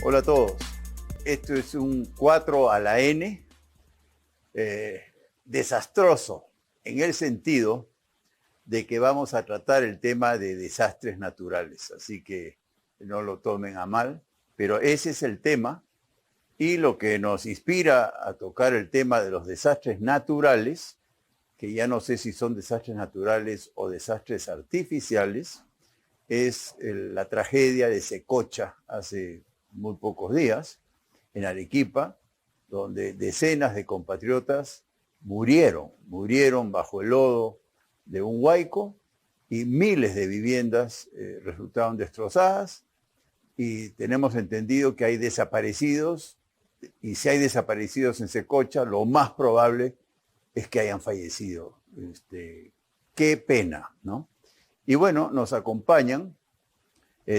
Hola a todos. Esto es un 4 a la N, desastroso, en el sentido de que vamos a tratar el tema de desastres naturales. Así que no lo tomen a mal, pero ese es el tema. Y lo que nos inspira a tocar el tema de los desastres naturales, que ya no sé si son desastres naturales o desastres artificiales, es la tragedia de Secocha hace muy pocos días, en Arequipa, donde decenas de compatriotas murieron bajo el lodo de un huaico y miles de viviendas resultaron destrozadas y tenemos entendido que hay desaparecidos y si hay desaparecidos en Secocha, lo más probable es que hayan fallecido. Qué pena, ¿no? Y bueno, nos acompañan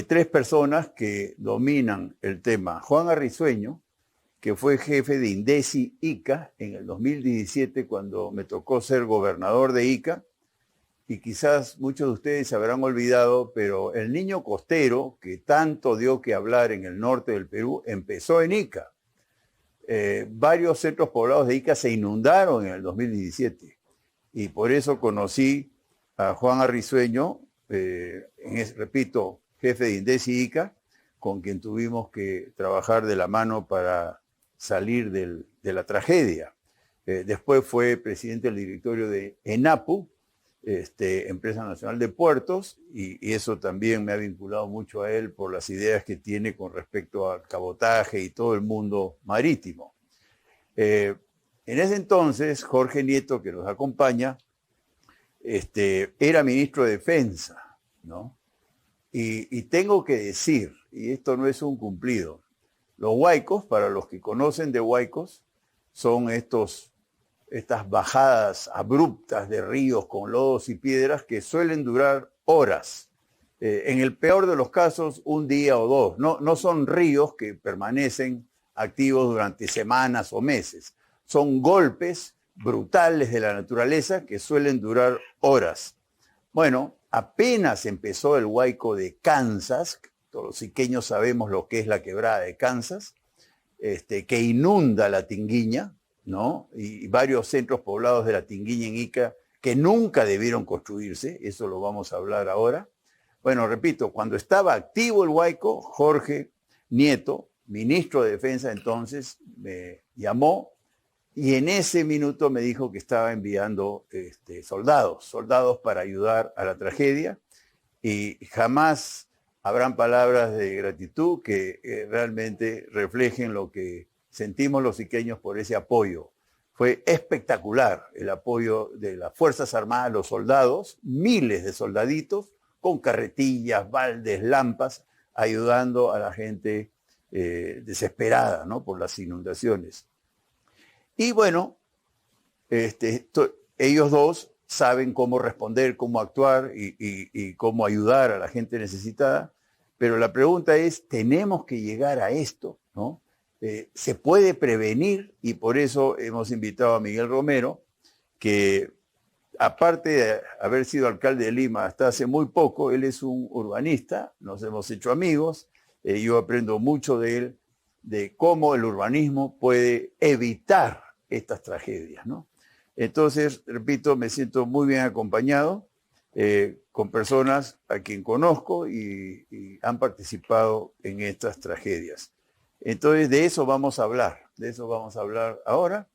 tres personas que dominan el tema. Juan Arrisueño, que fue jefe de INDECI Ica en el 2017 cuando me tocó ser gobernador de Ica, y quizás muchos de ustedes se habrán olvidado, pero el niño costero, que tanto dio que hablar en el norte del Perú, empezó en Ica. Varios centros poblados de Ica se inundaron en el 2017 y por eso conocí a Juan Arrisueño, repito, jefe de INDECI Ica, con quien tuvimos que trabajar de la mano para salir de la tragedia. Después fue presidente del directorio de ENAPU, Empresa Nacional de Puertos, y eso también me ha vinculado mucho a él por las ideas que tiene con respecto al cabotaje y todo el mundo marítimo. En ese entonces, Jorge Nieto, que nos acompaña, era ministro de Defensa, ¿no? Y tengo que decir, y esto no es un cumplido, los huaicos, para los que conocen de huaicos, son estas bajadas abruptas de ríos con lodos y piedras que suelen durar horas. En el peor de los casos, un día o dos. No son ríos que permanecen activos durante semanas o meses. Son golpes brutales de la naturaleza que suelen durar horas. Bueno, apenas empezó el huaico de Kansas, todos los iqueños sabemos lo que es la quebrada de Kansas, que inunda la Tinguiña, ¿no? Y varios centros poblados de la Tinguiña en Ica que nunca debieron construirse, eso lo vamos a hablar ahora. Bueno, repito, cuando estaba activo el huaico, Jorge Nieto, ministro de Defensa entonces, me llamó y en ese minuto me dijo que estaba enviando soldados para ayudar a la tragedia y jamás habrán palabras de gratitud que realmente reflejen lo que sentimos los iqueños por ese apoyo. Fue espectacular el apoyo de las Fuerzas Armadas, los soldados, miles de soldaditos con carretillas, baldes, lampas, ayudando a la gente desesperada, ¿no?, por las inundaciones. Y bueno, ellos dos saben cómo responder, cómo actuar y cómo ayudar a la gente necesitada, pero la pregunta es, ¿tenemos que llegar a esto, no? ¿Se puede prevenir? Y por eso hemos invitado a Miguel Romero, que aparte de haber sido alcalde de Lima hasta hace muy poco, él es un urbanista, nos hemos hecho amigos, yo aprendo mucho de él, de cómo el urbanismo puede evitar estas tragedias, ¿no? Entonces, repito, me siento muy bien acompañado con personas a quien conozco y han participado en estas tragedias. Entonces, de eso vamos a hablar ahora.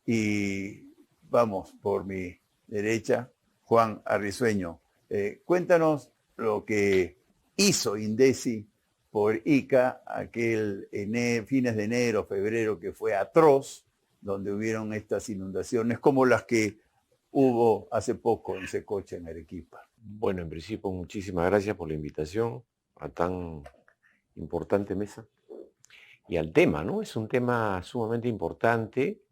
Y vamos, por mi derecha, Juan Arrisueño. Cuéntanos lo que hizo INDECI por Ica, fines de enero, febrero, que fue atroz, donde hubieron estas inundaciones como las que hubo hace poco en Secocha, en Arequipa. Bueno, en principio, muchísimas gracias por la invitación a tan importante mesa y al tema, ¿no? Es un tema sumamente importante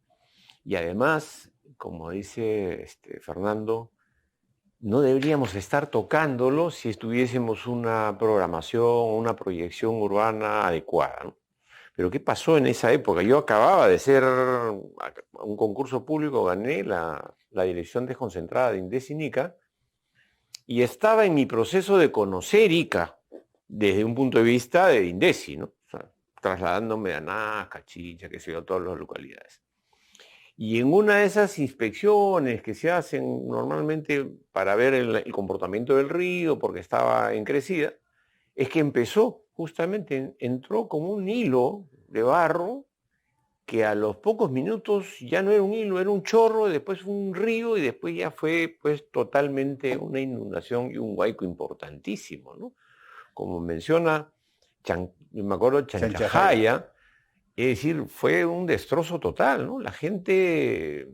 y además, como dice Fernando, no deberíamos estar tocándolo si estuviésemos una programación, una proyección urbana adecuada, ¿no? Pero ¿qué pasó en esa época? Yo acababa de ser un concurso público, gané la dirección desconcentrada de INDECI Ica y estaba en mi proceso de conocer Ica desde un punto de vista de INDECI, ¿no? O sea, trasladándome a Nazca, Chincha, que sé yo, todas las localidades. Y en una de esas inspecciones que se hacen normalmente para ver el comportamiento del río, porque estaba en crecida, es que empezó, justamente, entró como un hilo de barro que a los pocos minutos ya no era un hilo, era un chorro, después fue un río y después ya fue pues totalmente una inundación y un huaico importantísimo, ¿no? Como menciona, me acuerdo, Chanchajaya. Chanchajaya, es decir, fue un destrozo total, ¿no? La gente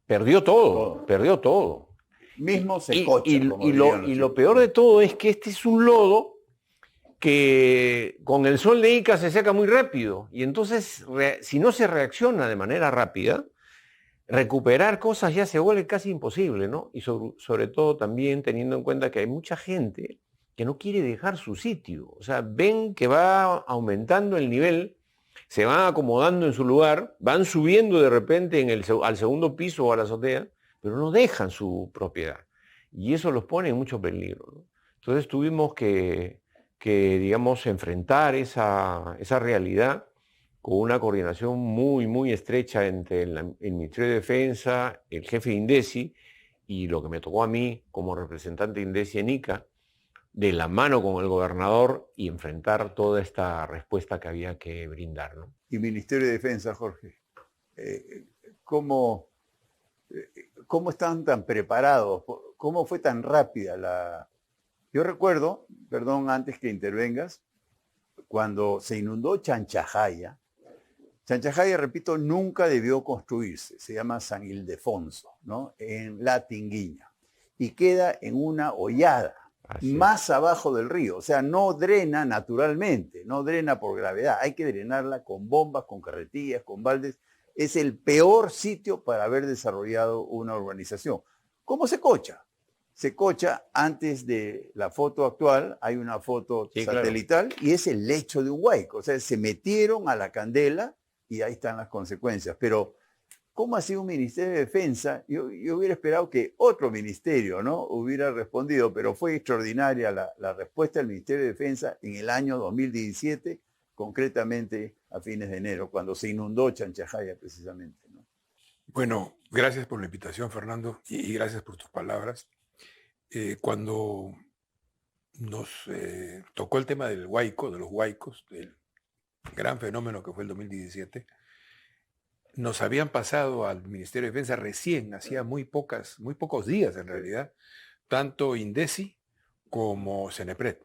perdió todo, Todo. perdió todo. Mismo se Y, cocha, como y lo, dirían los y lo chicos. peor de todo es que este es un lodo que con el sol de Ica se seca muy rápido. Y entonces, si no se reacciona de manera rápida, recuperar cosas ya se vuelve casi imposible, ¿no? Y sobre todo también teniendo en cuenta que hay mucha gente que no quiere dejar su sitio. O sea, ven que va aumentando el nivel, se van acomodando en su lugar, van subiendo de repente al segundo piso o a la azotea, pero no dejan su propiedad. Y eso los pone en mucho peligro, ¿no? Entonces tuvimos que digamos, enfrentar esa realidad con una coordinación muy, muy estrecha entre el Ministerio de Defensa, el jefe de INDECI y lo que me tocó a mí como representante de INDECI en Ica, de la mano con el gobernador y enfrentar toda esta respuesta que había que brindar, ¿no? Y Ministerio de Defensa, Jorge, eh, ¿cómo, ¿cómo están tan preparados? ¿Cómo fue tan rápida la...? Yo recuerdo, perdón, antes que intervengas, cuando se inundó Chanchajaya. Chanchajaya, repito, nunca debió construirse. Se llama San Ildefonso, ¿no? En La Tinguiña. Y queda en una hoyada, Así es. más abajo del río. O sea, no drena naturalmente, no drena por gravedad. Hay que drenarla con bombas, con carretillas, con baldes. Es el peor sitio para haber desarrollado una urbanización. ¿Cómo se cocha? Se cocha antes de la foto actual, hay una foto Sí, claro. satelital y es el lecho de un huaico. O sea, se metieron a la candela y ahí están las consecuencias. Pero, ¿cómo ha sido un Ministerio de Defensa? Yo hubiera esperado que otro ministerio, ¿no?, hubiera respondido, pero fue extraordinaria la respuesta del Ministerio de Defensa en el año 2017, concretamente a fines de enero, cuando se inundó Chanchajaya precisamente, ¿no? Bueno, gracias por la invitación, Fernando, y gracias por tus palabras. Cuando nos tocó el tema del huaico, de los huaicos, del gran fenómeno que fue el 2017, nos habían pasado al Ministerio de Defensa recién, hacía muy pocos días en realidad, tanto INDECI como CENEPRED,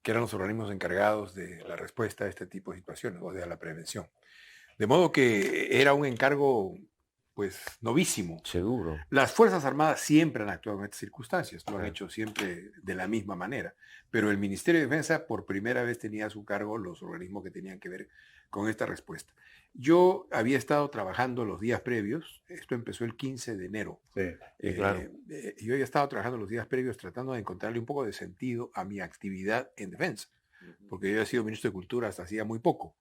que eran los organismos encargados de la respuesta a este tipo de situaciones, o de la prevención. De modo que era un encargo, pues, novísimo. Seguro. Las Fuerzas Armadas siempre han actuado en estas circunstancias, lo han Claro. hecho siempre de la misma manera, pero el Ministerio de Defensa por primera vez tenía a su cargo los organismos que tenían que ver con esta respuesta. Yo había estado trabajando los días previos, esto empezó el 15 de enero. Sí, claro. Yo había estado trabajando los días previos tratando de encontrarle un poco de sentido a mi actividad en defensa, porque yo había sido ministro de Cultura hasta hacía muy poco.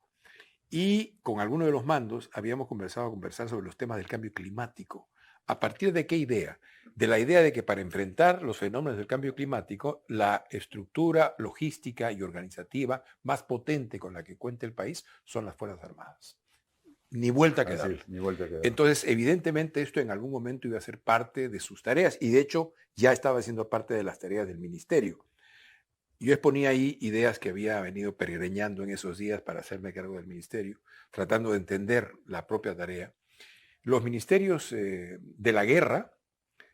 Y con algunos de los mandos habíamos conversar sobre los temas del cambio climático. ¿A partir de qué idea? De la idea de que para enfrentar los fenómenos del cambio climático, la estructura logística y organizativa más potente con la que cuenta el país son las Fuerzas Armadas. Ni vuelta que darle. Ni vuelta que dar. Entonces, evidentemente, esto en algún momento iba a ser parte de sus tareas y de hecho ya estaba siendo parte de las tareas del ministerio. Yo exponía ahí ideas que había venido peregrinando en esos días para hacerme cargo del ministerio, tratando de entender la propia tarea. Los ministerios de la guerra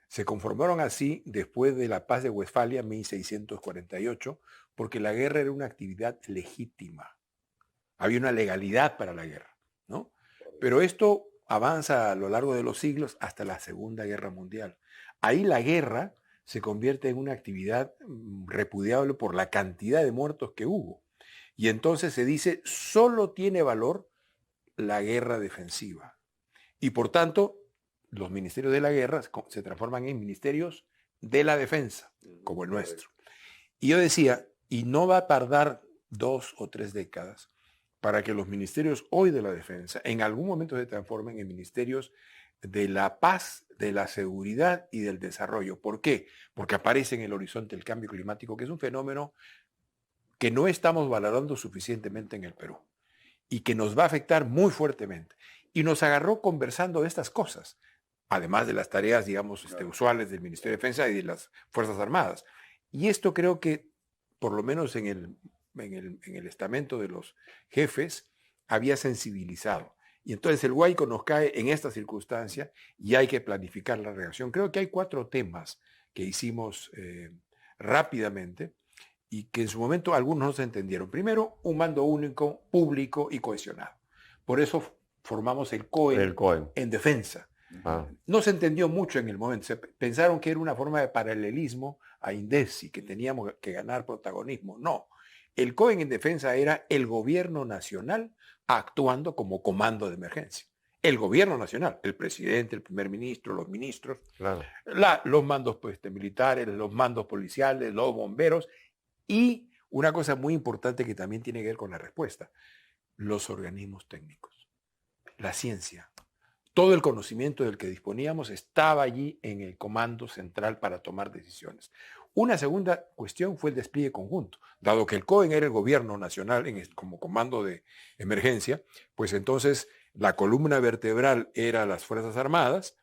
se conformaron así después de la paz de Westfalia, 1648, porque la guerra era una actividad legítima. Había una legalidad para la guerra, ¿no? Pero esto avanza a lo largo de los siglos hasta la Segunda Guerra Mundial. Ahí la guerra se convierte en una actividad repudiable por la cantidad de muertos que hubo. Y entonces se dice, solo tiene valor la guerra defensiva. Y por tanto, los ministerios de la guerra se transforman en ministerios de la defensa, como el nuestro. Y yo decía, y no va a tardar 2 o 3 décadas para que los ministerios hoy de la defensa en algún momento se transformen en ministerios de la paz, de la seguridad y del desarrollo. ¿Por qué? Porque aparece en el horizonte el cambio climático, que es un fenómeno que no estamos valorando suficientemente en el Perú. y que nos va a afectar muy fuertemente. Y nos agarró conversando de estas cosas, además de las tareas, digamos, usuales del Ministerio de Defensa y de las Fuerzas Armadas. Y esto creo que, por lo menos en el estamento de los jefes, había sensibilizado. Y entonces el Guayco nos cae en esta circunstancia y hay que planificar la reacción. Creo que hay 4 temas que hicimos rápidamente y que en su momento algunos no se entendieron. Primero, un mando único, público y cohesionado. Por eso formamos el COEN en defensa. No se entendió mucho en el momento. Se pensaron que era una forma de paralelismo a INDECI, que teníamos que ganar protagonismo. No. El COEN en defensa era el gobierno nacional actuando como comando de emergencia. El gobierno nacional, el presidente, el primer ministro, los ministros, Claro. los mandos militares, los mandos policiales, los bomberos y una cosa muy importante que también tiene que ver con la respuesta, los organismos técnicos, la ciencia. Todo el conocimiento del que disponíamos estaba allí en el comando central para tomar decisiones. Una segunda cuestión fue el despliegue conjunto. Dado que el COEN era el gobierno nacional como comando de emergencia, pues entonces la columna vertebral era las Fuerzas Armadas,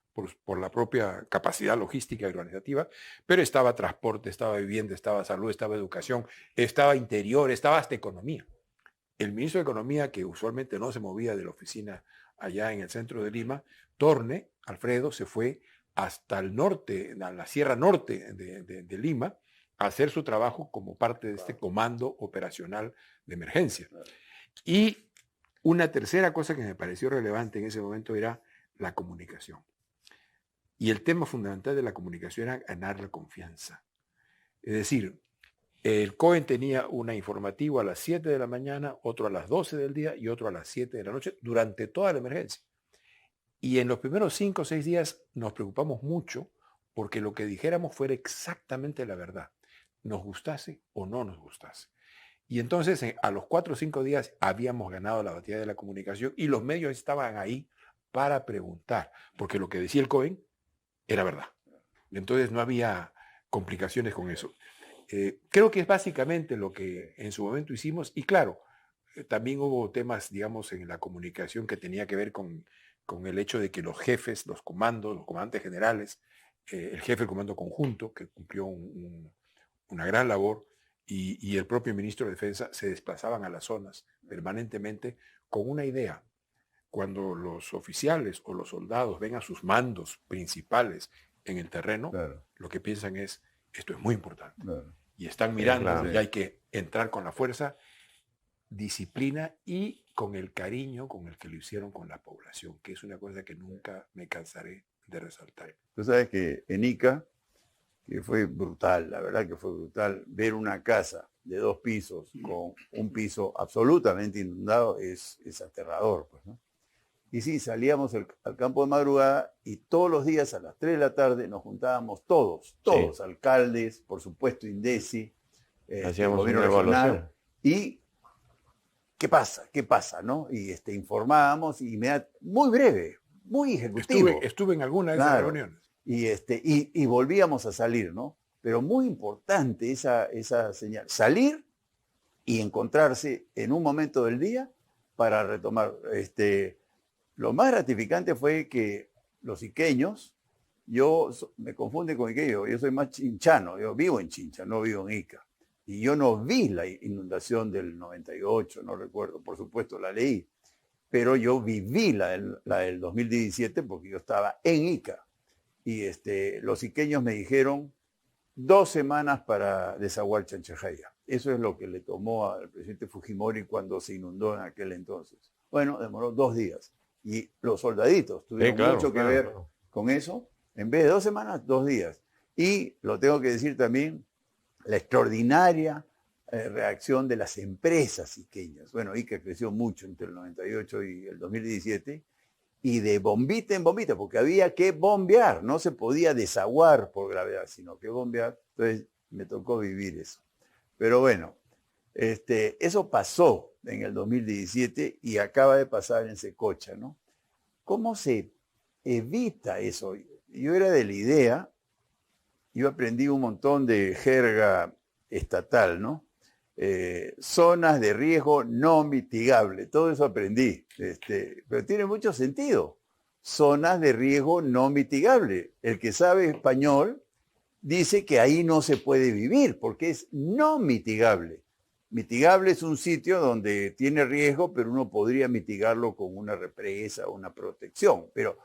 por la propia capacidad logística y organizativa, pero estaba transporte, estaba vivienda, estaba salud, estaba educación, estaba interior, estaba hasta economía. El ministro de Economía, que usualmente no se movía de la oficina allá en el centro de Lima, Torne, Alfredo, se fue hasta el norte, a la Sierra Norte de Lima, a hacer su trabajo como parte de este comando operacional de emergencia. Y una tercera cosa que me pareció relevante en ese momento era la comunicación. Y el tema fundamental de la comunicación era ganar la confianza. Es decir, el COEN tenía una informativa a las 7 de la mañana, otro a las 12 del día y otro a las 7 de la noche durante toda la emergencia. Y en los primeros 5 o 6 días nos preocupamos mucho porque lo que dijéramos fuera exactamente la verdad, nos gustase o no nos gustase. Y entonces a los 4 o 5 días habíamos ganado la batalla de la comunicación y los medios estaban ahí para preguntar, porque lo que decía el COEN era verdad. Entonces no había complicaciones con eso. Creo que es básicamente lo que en su momento hicimos y claro, también hubo temas, digamos, en la comunicación que tenía que ver con el hecho de que los jefes, los comandos, los comandantes generales, el jefe del comando conjunto, que cumplió una gran labor, y el propio ministro de Defensa se desplazaban a las zonas permanentemente con una idea. Cuando los oficiales o los soldados ven a sus mandos principales en el terreno, claro, lo que piensan es, esto es muy importante. Claro. Y están mirando, claro, y hay que entrar con la fuerza, disciplina y con el cariño con el que lo hicieron con la población, que es una cosa que nunca me cansaré de resaltar. Tú sabes que en Ica, que fue brutal, la verdad que fue brutal, ver una casa de 2 pisos con un piso absolutamente inundado es aterrador, pues, ¿no? Y sí, salíamos al campo de madrugada y todos los días a las 3 de la tarde nos juntábamos todos, sí, alcaldes, por supuesto INDECI, hacíamos una evaluación. Y ¿qué pasa? ¿No? Y informábamos y muy breve, muy ejecutivo. Estuve en alguna de esas reuniones. Y volvíamos a salir, ¿no? Pero muy importante esa señal. Salir y encontrarse en un momento del día para retomar. Lo más gratificante fue que los iqueños, me confunde con iqueño, yo soy más chinchano, yo vivo en Chincha, no vivo en Ica. Y yo no vi la inundación del 98, no recuerdo, por supuesto la leí, pero yo viví la del 2017 porque yo estaba en Ica. Y los iqueños me dijeron 2 semanas para desaguar Chanchajaya. Eso es lo que le tomó al presidente Fujimori cuando se inundó en aquel entonces. Bueno, demoró 2 días. Y los soldaditos tuvieron mucho que ver con eso. En vez de 2 semanas, 2 días. Y lo tengo que decir también, la extraordinaria reacción de las empresas iqueñas. Bueno, Ica creció mucho entre el 98 y el 2017. Y de bombita en bombita, porque había que bombear. No se podía desaguar por gravedad, sino que bombear. Entonces me tocó vivir eso. Pero bueno, eso pasó en el 2017 y acaba de pasar en Secocha, ¿no? ¿Cómo se evita eso? Yo era de la idea, yo aprendí un montón de jerga estatal, ¿no? zonas de riesgo no mitigable. Todo eso aprendí, pero tiene mucho sentido. Zonas de riesgo no mitigable. El que sabe español dice que ahí no se puede vivir porque es no mitigable. Mitigable es un sitio donde tiene riesgo, pero uno podría mitigarlo con una represa o una protección. Pero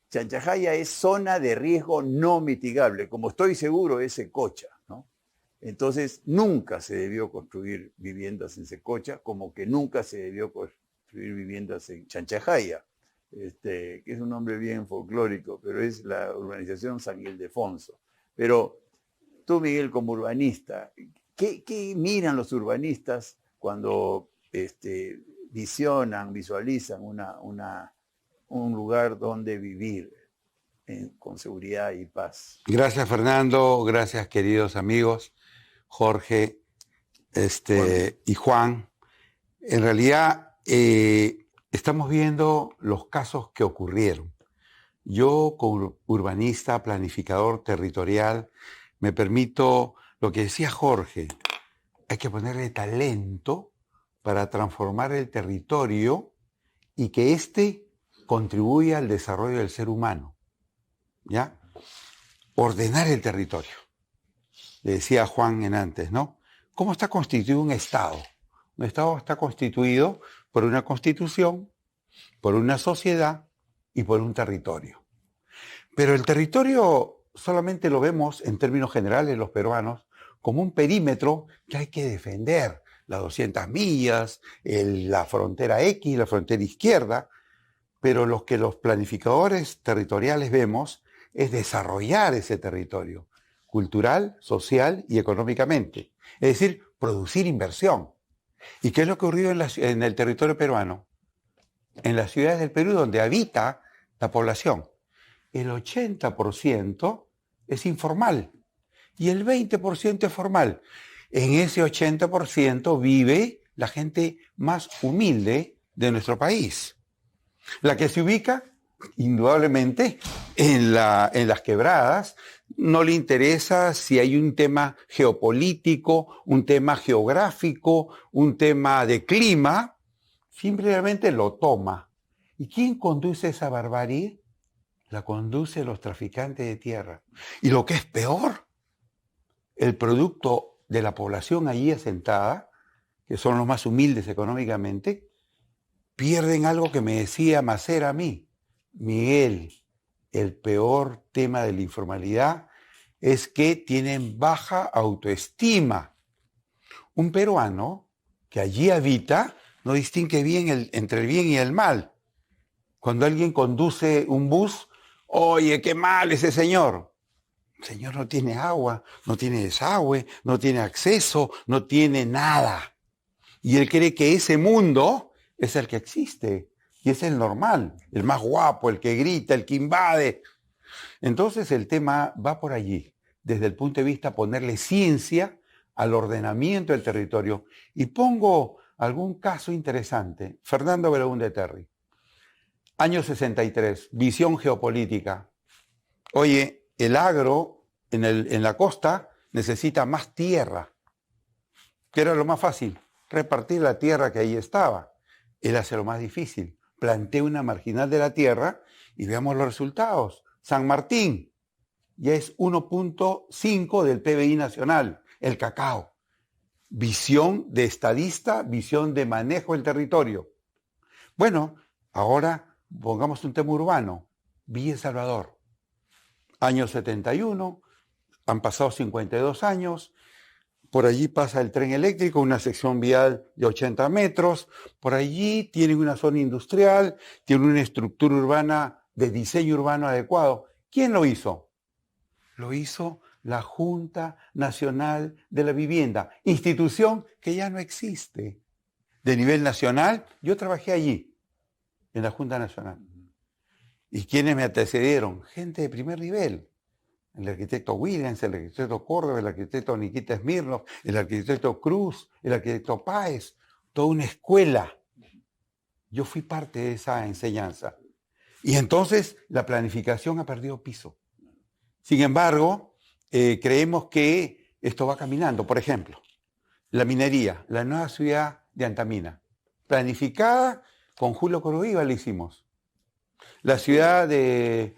Chanchajaya es zona de riesgo no mitigable, como estoy seguro es Secocha, ¿no? Entonces, nunca se debió construir viviendas en Secocha, como que nunca se debió construir viviendas en Chanchajaya, que es un nombre bien folclórico, pero es la urbanización San Ildefonso. Pero tú, Miguel, como urbanista, ¿qué miran los urbanistas cuando visualizan un lugar donde vivir con seguridad y paz? Gracias, Fernando. Gracias, queridos amigos, Jorge y Juan. En realidad, estamos viendo los casos que ocurrieron. Yo, como urbanista, planificador territorial, me permito lo que decía Jorge. Hay que ponerle talento para transformar el territorio y que éste contribuya al desarrollo del ser humano. ¿Ya? Ordenar el territorio. Le decía a Juan en antes, ¿no? ¿Cómo está constituido un Estado? Un Estado está constituido por una constitución, por una sociedad y por un territorio. Pero el territorio solamente lo vemos en términos generales los peruanos como un perímetro que hay que defender. Las 200 millas, la frontera X, la frontera izquierda. Pero lo que los planificadores territoriales vemos es desarrollar ese territorio, cultural, social y económicamente. Es decir, producir inversión. ¿Y qué es lo que ha ocurrido en el territorio peruano? En las ciudades del Perú donde habita la población, el 80% es informal y el 20% es formal. En ese 80% vive la gente más humilde de nuestro país. La que se ubica, indudablemente, en las quebradas, no le interesa si hay un tema geopolítico, un tema geográfico, un tema de clima, simplemente lo toma. ¿Y quién conduce esa barbarie? La conducen los traficantes de tierra. Y lo que es peor, el producto de la población allí asentada, que son los más humildes económicamente, pierden algo que me decía Macera a mí. Miguel, el peor tema de la informalidad es que tienen baja autoestima. Un peruano que allí habita no distingue bien entre el bien y el mal. Cuando alguien conduce un bus, oye, qué mal ese señor. El señor no tiene agua, no tiene desagüe, no tiene acceso, no tiene nada. Y él cree que ese mundo es el que existe y es el normal, el más guapo, el que grita, el que invade. Entonces el tema va por allí, desde el punto de vista de ponerle ciencia al ordenamiento del territorio. Y pongo algún caso interesante. Fernando Belaúnde Terry, año 63, visión geopolítica. Oye, el agro en la costa necesita más tierra. ¿Qué era lo más fácil? Repartir la tierra que ahí estaba. Él hace lo más difícil. Plantea una marginal de la tierra y veamos los resultados. San Martín ya es 1.5 del PBI nacional, el cacao. Visión de estadista, visión de manejo del territorio. Bueno, ahora pongamos un tema urbano. Villa El Salvador. Año 71, han pasado 52 años. Por allí pasa el tren eléctrico, una sección vial de 80 metros. Por allí tienen una zona industrial, tienen una estructura urbana de diseño urbano adecuado. ¿Quién lo hizo? Lo hizo la Junta Nacional de la Vivienda, institución que ya no existe. De nivel nacional, yo trabajé allí, en la Junta Nacional. ¿Y quiénes me antecedieron? Gente de primer nivel. El arquitecto Williams, el arquitecto Córdoba, el arquitecto Nikita Smirnov, el arquitecto Cruz, el arquitecto Páez, toda una escuela. Yo fui parte de esa enseñanza. Y entonces la planificación ha perdido piso. Sin embargo, creemos que esto va caminando. Por ejemplo, la minería, la nueva ciudad de Antamina. Planificada, con Julio Coruiba la hicimos. La ciudad de,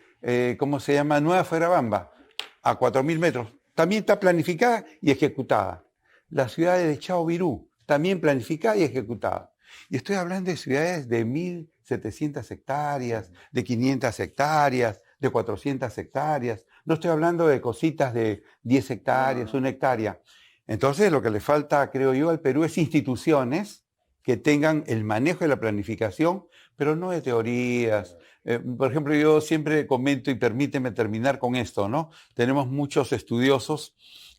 ¿cómo se llama? Nueva Fuerabamba, a 4.000 metros. También está planificada y ejecutada. La ciudad de Chao Virú, también planificada y ejecutada. Y estoy hablando de ciudades de 1.700 hectáreas, de 500 hectáreas, de 400 hectáreas. No estoy hablando de cositas de 10 hectáreas, 1 hectárea. Entonces, lo que le falta, creo yo, al Perú es instituciones que tengan el manejo de la planificación, pero no de teorías. Por ejemplo, yo siempre comento, y permíteme terminar con esto, ¿no? Tenemos muchos estudiosos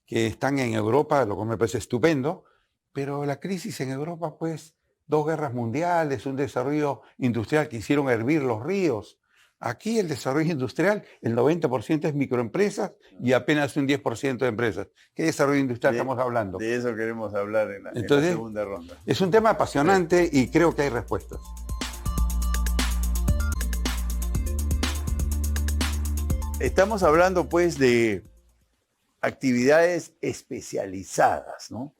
que están en Europa, lo cual me parece estupendo, pero la crisis en Europa, pues, 2 guerras mundiales, un desarrollo industrial que hicieron hervir los ríos. Aquí el desarrollo industrial, el 90% es microempresas y apenas un 10% de empresas. ¿Qué desarrollo industrial estamos hablando? De eso queremos hablar en la segunda ronda. Es un tema apasionante y creo que hay respuestas. Estamos hablando pues de actividades especializadas, ¿no?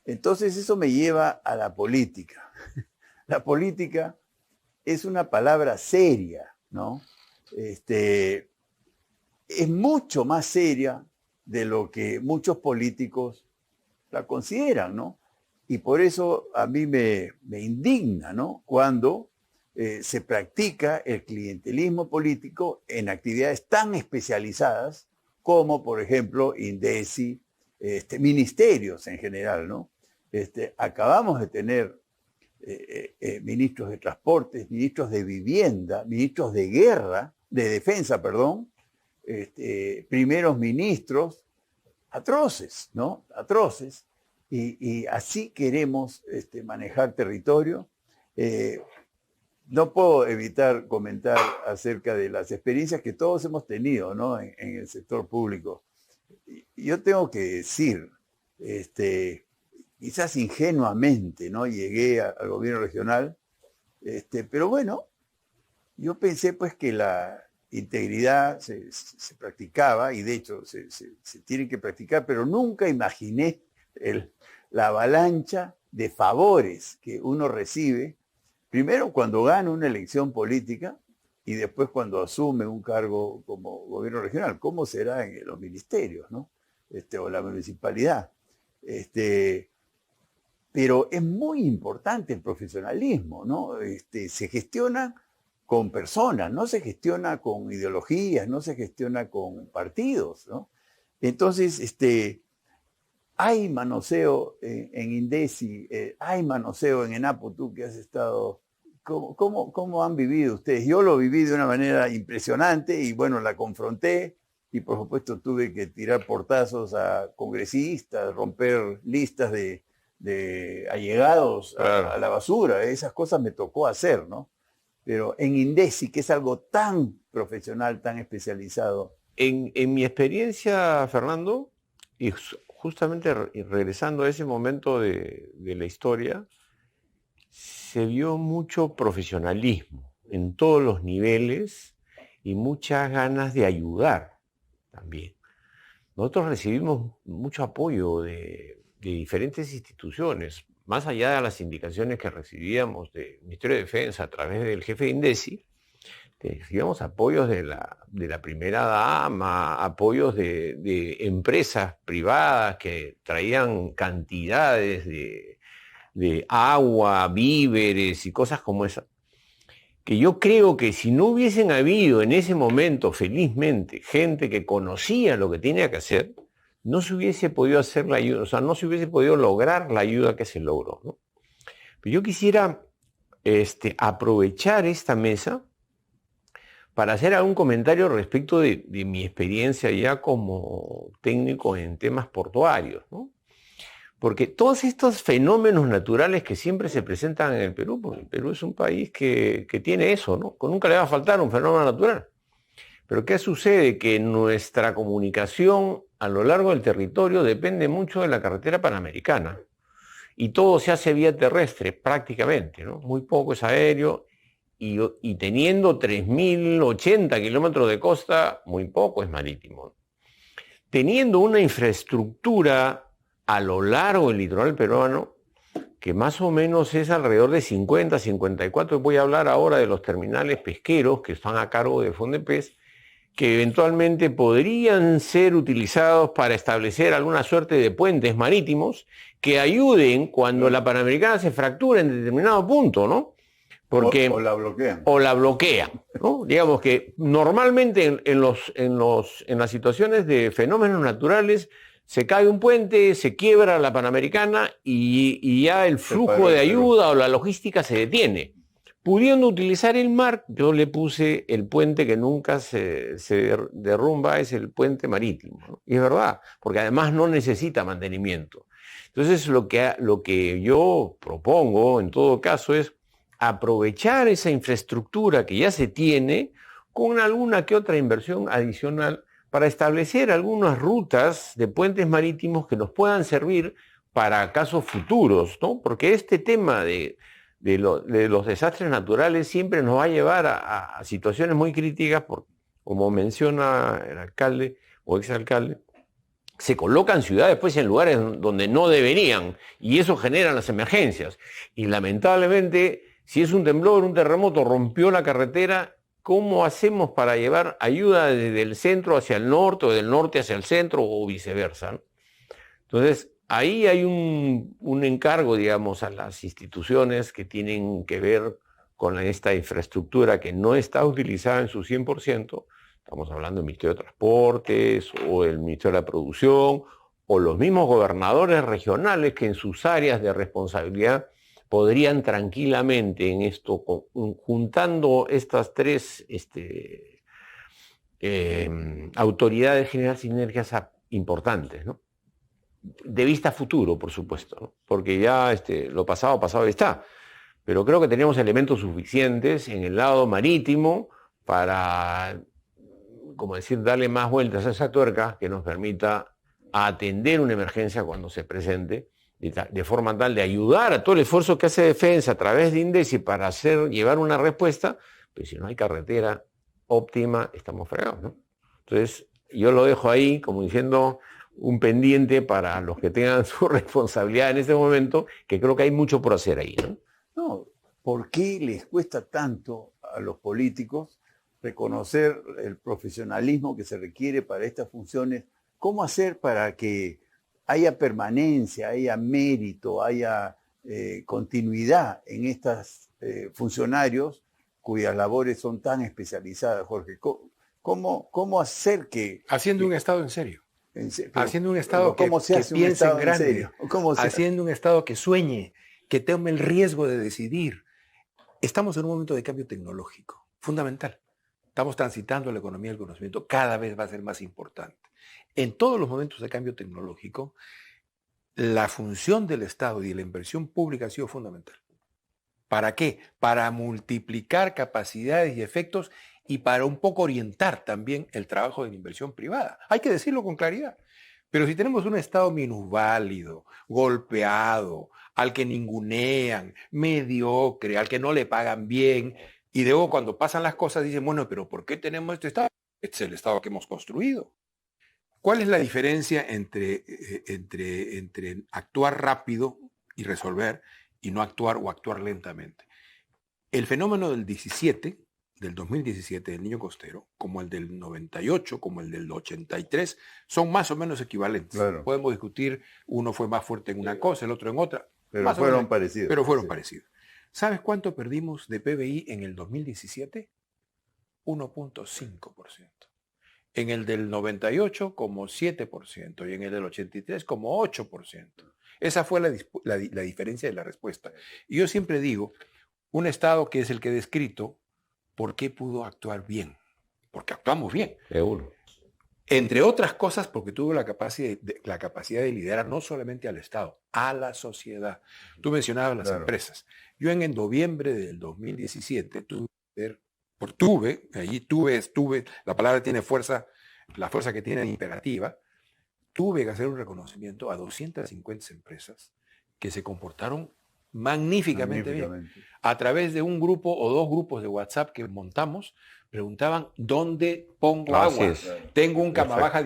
Entonces eso me lleva a la política. La política es una palabra seria, ¿no? Es mucho más seria de lo que muchos políticos la consideran, ¿no? Y por eso a mí me indigna, ¿no? Cuando se practica el clientelismo político en actividades tan especializadas como, por ejemplo, INDECI, ministerios en general, ¿no? Acabamos de tener ministros de transportes, ministros de vivienda, ministros de guerra, de defensa, perdón, primeros ministros, atroces, ¿no? Atroces. Y así queremos manejar territorio. No puedo evitar comentar acerca de las experiencias que todos hemos tenido, ¿no? en el sector público. Yo tengo que decir, quizás ingenuamente, ¿no? Llegué al gobierno regional, pero bueno, yo pensé pues que la integridad se practicaba, y de hecho se tiene que practicar, pero nunca imaginé la avalancha de favores que uno recibe, primero cuando gana una elección política y después cuando asume un cargo como gobierno regional. ¿Cómo será en los ministerios, ¿no? O la municipalidad? Pero es muy importante el profesionalismo, ¿no? Se gestiona con personas, no se gestiona con ideologías, no se gestiona con partidos, ¿no? Entonces, hay manoseo en INDECI, hay manoseo en ENAPO, tú que has estado. ¿Cómo han vivido ustedes? Yo lo viví de una manera impresionante y bueno, la confronté y por supuesto tuve que tirar portazos a congresistas, romper listas de allegados a la basura. Esas cosas me tocó hacer, ¿no? Pero en INDECI, que es algo tan profesional, tan especializado. En mi experiencia, Fernando, y justamente regresando a ese momento de la historia, se vio mucho profesionalismo en todos los niveles y muchas ganas de ayudar también. Nosotros recibimos mucho apoyo de diferentes instituciones, más allá de las indicaciones que recibíamos del Ministerio de Defensa a través del jefe de INDECI. Recibíamos apoyos de la primera dama, apoyos de empresas privadas que traían cantidades de agua, víveres y cosas como esa, que yo creo que si no hubiesen habido en ese momento, felizmente, gente que conocía lo que tenía que hacer, no se hubiese podido hacer la ayuda, o sea, no se hubiese podido lograr la ayuda que se logró, ¿no? Pero yo quisiera aprovechar esta mesa para hacer algún comentario respecto de mi experiencia ya como técnico en temas portuarios, ¿no? Porque todos estos fenómenos naturales que siempre se presentan en el Perú, porque el Perú es un país que tiene eso, ¿no? Nunca le va a faltar un fenómeno natural. Pero ¿qué sucede? Que nuestra comunicación a lo largo del territorio depende mucho de la carretera panamericana. Y todo se hace vía terrestre, prácticamente, ¿no? Muy poco es aéreo. Y teniendo 3.080 kilómetros de costa, muy poco es marítimo. Teniendo una infraestructura a lo largo del litoral peruano, que más o menos es alrededor de 50, 54. Voy a hablar ahora de los terminales pesqueros que están a cargo de Fondepes, que eventualmente podrían ser utilizados para establecer alguna suerte de puentes marítimos que ayuden cuando la Panamericana se fractura en determinado punto, ¿no? Porque, o la bloquean. O la bloquean, ¿no? Digamos que normalmente en las situaciones de fenómenos naturales se cae un puente, se quiebra la Panamericana y ya el flujo de ayuda o la logística se detiene. Pudiendo utilizar el mar, yo le puse el puente que nunca se derrumba, es el puente marítimo, ¿no? Y es verdad, porque además no necesita mantenimiento. Entonces lo que yo propongo en todo caso es aprovechar esa infraestructura que ya se tiene con alguna que otra inversión adicional para establecer algunas rutas de puentes marítimos que nos puedan servir para casos futuros, ¿no? Porque este tema de los desastres naturales siempre nos va a llevar a situaciones muy críticas, porque, como menciona el alcalde o exalcalde, se colocan ciudades pues en lugares donde no deberían y eso genera las emergencias. Y lamentablemente, si es un temblor, un terremoto, rompió la carretera, ¿cómo hacemos para llevar ayuda desde el centro hacia el norte o del norte hacia el centro o viceversa, ¿no? Entonces, ahí hay un encargo, digamos, a las instituciones que tienen que ver con esta infraestructura que no está utilizada en su 100%. Estamos hablando del Ministerio de Transportes o el Ministerio de la Producción o los mismos gobernadores regionales que en sus áreas de responsabilidad podrían tranquilamente en esto, juntando estas tres autoridades, generar sinergias importantes, ¿no? De vista a futuro, por supuesto, ¿no? Porque ya lo pasado, pasado está. Pero creo que tenemos elementos suficientes en el lado marítimo para, como decir, darle más vueltas a esa tuerca que nos permita atender una emergencia cuando se presente, de forma tal de ayudar a todo el esfuerzo que hace Defensa a través de INDECI para llevar una respuesta, pero si no hay carretera óptima, estamos fregados, ¿no? Entonces, yo lo dejo ahí como diciendo un pendiente para los que tengan su responsabilidad en este momento, que creo que hay mucho por hacer ahí, ¿no? No, ¿por qué les cuesta tanto a los políticos reconocer el profesionalismo que se requiere para estas funciones? ¿Cómo hacer para que haya permanencia, haya mérito, haya continuidad en estos funcionarios cuyas labores son tan especializadas, Jorge? ¿Cómo hacer que... Haciendo un Estado en serio. Haciendo un Estado que piense en grande. Haciendo un Estado que sueñe, que tome el riesgo de decidir. Estamos en un momento de cambio tecnológico, fundamental. Estamos transitando la economía del conocimiento, cada vez va a ser más importante. En todos los momentos de cambio tecnológico, la función del Estado y de la inversión pública ha sido fundamental. ¿Para qué? Para multiplicar capacidades y efectos y para un poco orientar también el trabajo de la inversión privada. Hay que decirlo con claridad. Pero si tenemos un Estado minusválido, golpeado, al que ningunean, mediocre, al que no le pagan bien, y luego cuando pasan las cosas dicen, bueno, pero ¿por qué tenemos este Estado? Este es el Estado que hemos construido. ¿Cuál es la diferencia entre actuar rápido y resolver y no actuar o actuar lentamente? El fenómeno del 2017, del Niño Costero, como el del 98, como el del 83, son más o menos equivalentes. Claro. Podemos discutir, uno fue más fuerte en una cosa, el otro en otra. Pero fueron parecidos. Pero fueron parecidos. ¿Sabes cuánto perdimos de PBI en el 2017? 1.5%. En el del 98 como 7% y en el del 83 como 8%. Esa fue la diferencia de la respuesta. Y yo siempre digo, un Estado que es el que he descrito, ¿por qué pudo actuar bien? Porque actuamos bien. Seguro. Entre otras cosas, porque tuvo la capacidad de liderar no solamente al Estado, a la sociedad. Tú mencionabas las empresas. Yo en noviembre del 2017 tuve, la palabra tiene fuerza, la fuerza que tiene imperativa, tuve que hacer un reconocimiento a 250 empresas que se comportaron magníficamente bien. A través de un grupo o dos grupos de WhatsApp que montamos, preguntaban dónde pongo Así agua. es. Tengo un Perfecto. Camabaja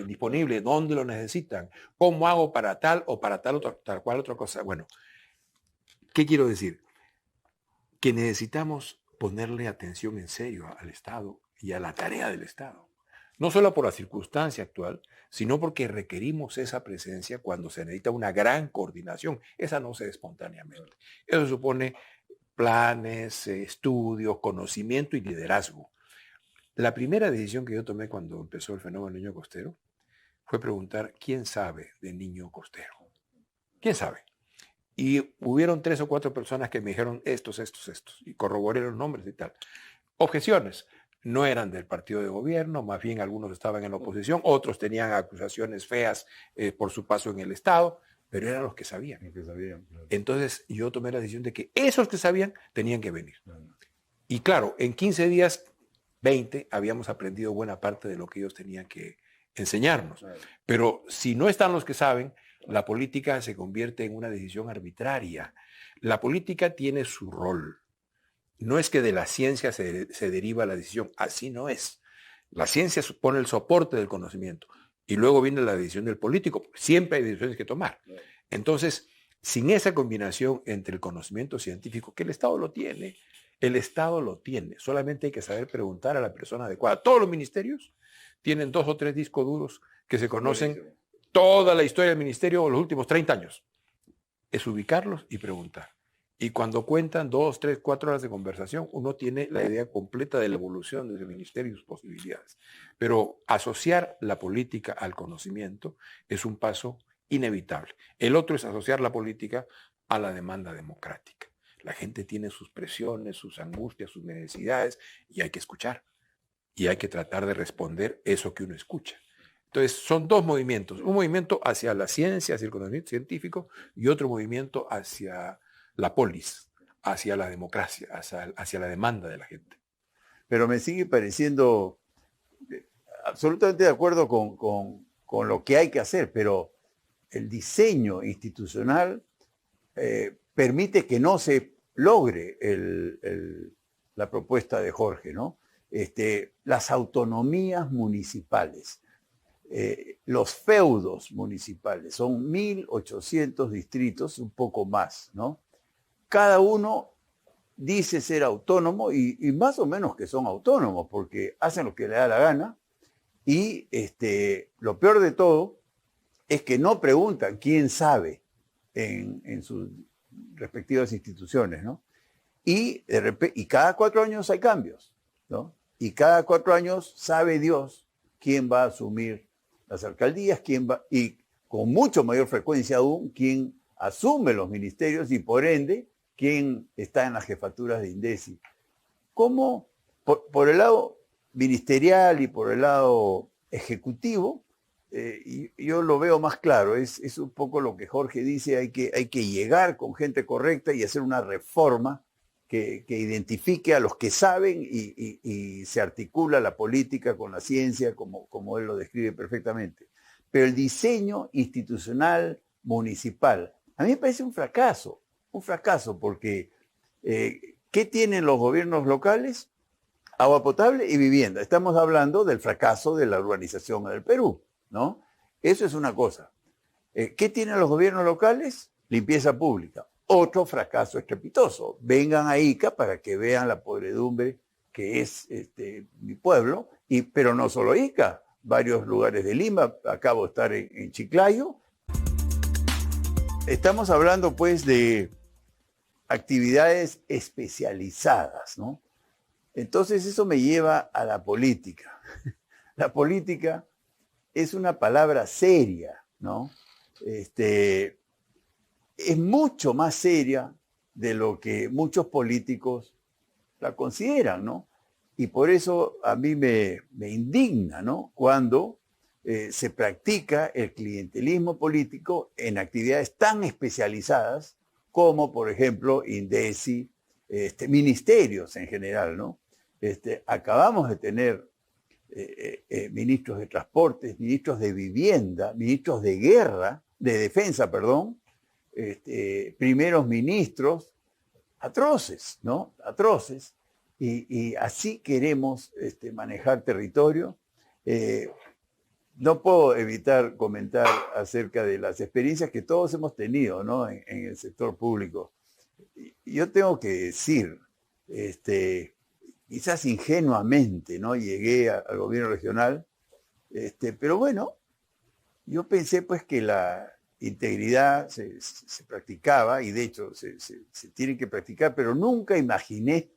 disponible, ¿dónde lo necesitan? ¿Cómo hago para tal o para tal cual otra cosa? Bueno, ¿qué quiero decir? Que necesitamos ponerle atención en serio al Estado y a la tarea del Estado. No solo por la circunstancia actual, sino porque requerimos esa presencia cuando se necesita una gran coordinación. Esa no se da espontáneamente. Eso supone planes, estudios, conocimiento y liderazgo. La primera decisión que yo tomé cuando empezó el fenómeno Niño Costero fue preguntar, ¿quién sabe de Niño Costero? ¿Quién sabe? Y hubieron 3 o 4 personas que me dijeron estos, y corroboré los nombres y tal. Objeciones. No eran del partido de gobierno, más bien algunos estaban en la oposición, otros tenían acusaciones feas por su paso en el Estado, pero eran los que sabían. Claro. Entonces yo tomé la decisión de que esos que sabían tenían que venir. Y claro, en 15 días, 20, habíamos aprendido buena parte de lo que ellos tenían que enseñarnos. Claro. Pero si no están los que saben, la política se convierte en una decisión arbitraria. La política tiene su rol. No es que de la ciencia se deriva la decisión, así no es. La ciencia supone el soporte del conocimiento y luego viene la decisión del político. Siempre hay decisiones que tomar. Entonces, sin esa combinación entre el conocimiento científico, que el Estado lo tiene, solamente hay que saber preguntar a la persona adecuada. Todos los ministerios tienen 2 o 3 discos duros que se conocen toda la historia del ministerio los últimos 30 años. Es ubicarlos y preguntar. Y cuando cuentan 2, 3, 4 horas de conversación, uno tiene la idea completa de la evolución de ese ministerio y sus posibilidades. Pero asociar la política al conocimiento es un paso inevitable. El otro es asociar la política a la demanda democrática. La gente tiene sus presiones, sus angustias, sus necesidades, y hay que escuchar. Y hay que tratar de responder eso que uno escucha. Entonces, son 2 movimientos. Un movimiento hacia la ciencia, hacia el conocimiento científico, y otro movimiento hacia la polis, hacia la democracia, hacia la demanda de la gente. Pero me sigue pareciendo absolutamente de acuerdo con lo que hay que hacer, pero el diseño institucional permite que no se logre la propuesta de Jorge, ¿no? Las autonomías municipales, los feudos municipales, son 1.800 distritos, un poco más, ¿no? Cada uno dice ser autónomo y más o menos que son autónomos porque hacen lo que le da la gana y lo peor de todo es que no preguntan quién sabe en sus respectivas instituciones, ¿no? Y cada 4 años hay cambios, ¿no? Y cada 4 años sabe Dios quién va a asumir las alcaldías, y con mucho mayor frecuencia aún, quién asume los ministerios y por ende quién está en las jefaturas de INDECI. ¿Cómo, por el lado ministerial y por el lado ejecutivo, yo lo veo más claro, es un poco lo que Jorge dice, hay que llegar con gente correcta y hacer una reforma que identifique a los que saben y se articula la política con la ciencia, como él lo describe perfectamente. Pero el diseño institucional municipal, a mí me parece un fracaso porque ¿qué tienen los gobiernos locales? Agua potable y vivienda. Estamos hablando del fracaso de la urbanización del Perú, ¿no? Eso es una cosa. ¿Qué tienen los gobiernos locales? Limpieza pública. Otro fracaso estrepitoso. Vengan a Ica para que vean la podredumbre que es mi pueblo, pero no solo Ica, varios lugares de Lima. Acabo de estar en Chiclayo. Estamos hablando pues de actividades especializadas, ¿no? Entonces eso me lleva a la política. La política es una palabra seria, ¿no? Es mucho más seria de lo que muchos políticos la consideran, ¿no? Y por eso a mí me indigna, ¿no? Cuando se practica el clientelismo político en actividades tan especializadas como, por ejemplo, INDECI, ministerios en general, ¿no? Acabamos de tener ministros de transportes, ministros de vivienda, ministros de defensa, perdón, primeros ministros atroces, ¿no? Atroces. Y así queremos manejar territorio. No puedo evitar comentar acerca de las experiencias que todos hemos tenido, ¿no? en el sector público. Yo tengo que decir, quizás ingenuamente, ¿no? Llegué al gobierno regional, pero bueno, yo pensé pues que la integridad se practicaba, y de hecho se tiene que practicar, pero nunca imaginé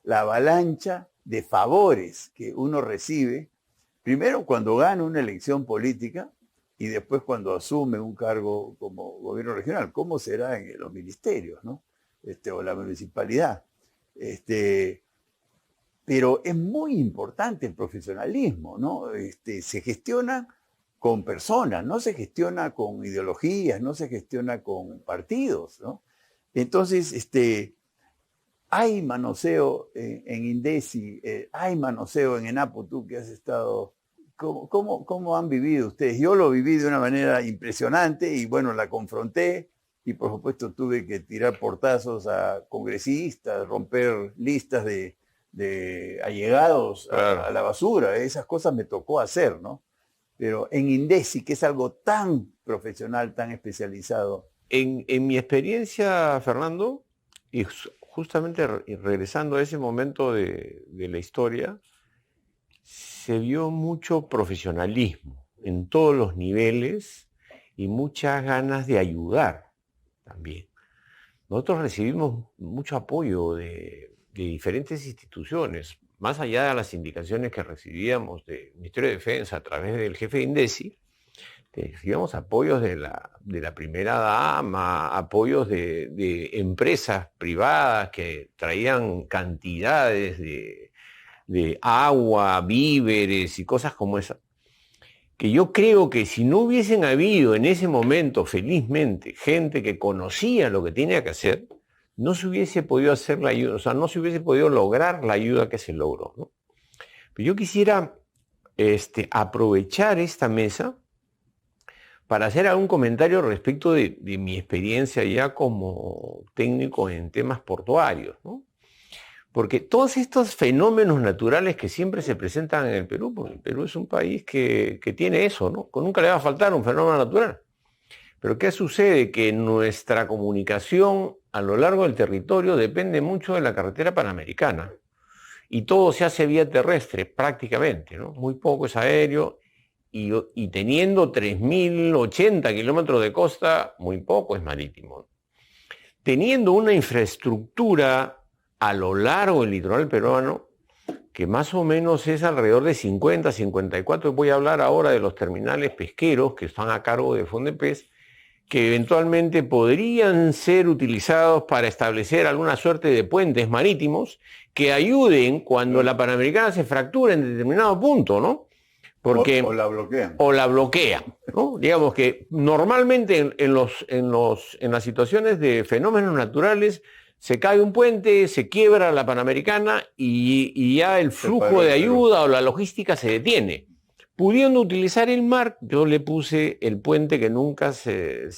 la avalancha de favores que uno recibe, primero cuando gana una elección política y después cuando asume un cargo como gobierno regional. ¿Cómo será en los ministerios, ¿no? O la municipalidad? Pero es muy importante el profesionalismo, ¿no? Se gestiona con personas, no se gestiona con ideologías, no se gestiona con partidos, ¿no? Entonces, hay manoseo en INDECI, hay manoseo en ENAPO, tú que has estado. ¿Cómo han vivido ustedes? Yo lo viví de una manera impresionante y bueno, la confronté y por supuesto tuve que tirar portazos a congresistas, romper listas de allegados a la basura. Esas cosas me tocó hacer, ¿no? Pero en INDECI, que es algo tan profesional, tan especializado. En mi experiencia, Fernando, y justamente regresando a ese momento de la historia, se vio mucho profesionalismo en todos los niveles y muchas ganas de ayudar también. Nosotros recibimos mucho apoyo de diferentes instituciones, más allá de las indicaciones que recibíamos del Ministerio de Defensa a través del jefe de INDECI. Recibíamos apoyos de la primera dama, apoyos de empresas privadas que traían cantidades de agua, víveres y cosas como esa, que yo creo que si no hubiesen habido en ese momento, felizmente, gente que conocía lo que tenía que hacer, no se hubiese podido hacer la ayuda, o sea, no se hubiese podido lograr la ayuda que se logró, ¿no? Pero yo quisiera aprovechar esta mesa para hacer algún comentario respecto de mi experiencia ya como técnico en temas portuarios, ¿no? Porque todos estos fenómenos naturales que siempre se presentan en el Perú, porque el Perú es un país que tiene eso, ¿no? Nunca le va a faltar un fenómeno natural. Pero ¿qué sucede? Que nuestra comunicación a lo largo del territorio depende mucho de la carretera panamericana. Y todo se hace vía terrestre, prácticamente, ¿no? Muy poco es aéreo. Y teniendo 3.080 kilómetros de costa, muy poco es marítimo. Teniendo una infraestructura a lo largo del litoral peruano, que más o menos es alrededor de 50, 54, voy a hablar ahora de los terminales pesqueros que están a cargo de Fondepes, que eventualmente podrían ser utilizados para establecer alguna suerte de puentes marítimos que ayuden cuando la Panamericana se fractura en determinado punto, ¿no? Porque, o la bloquean. O la bloquean, ¿no? Digamos que normalmente en las situaciones de fenómenos naturales se cae un puente, se quiebra la Panamericana y ya el flujo de ayuda o la logística se detiene. Pudiendo utilizar el mar, yo le puse el puente que nunca se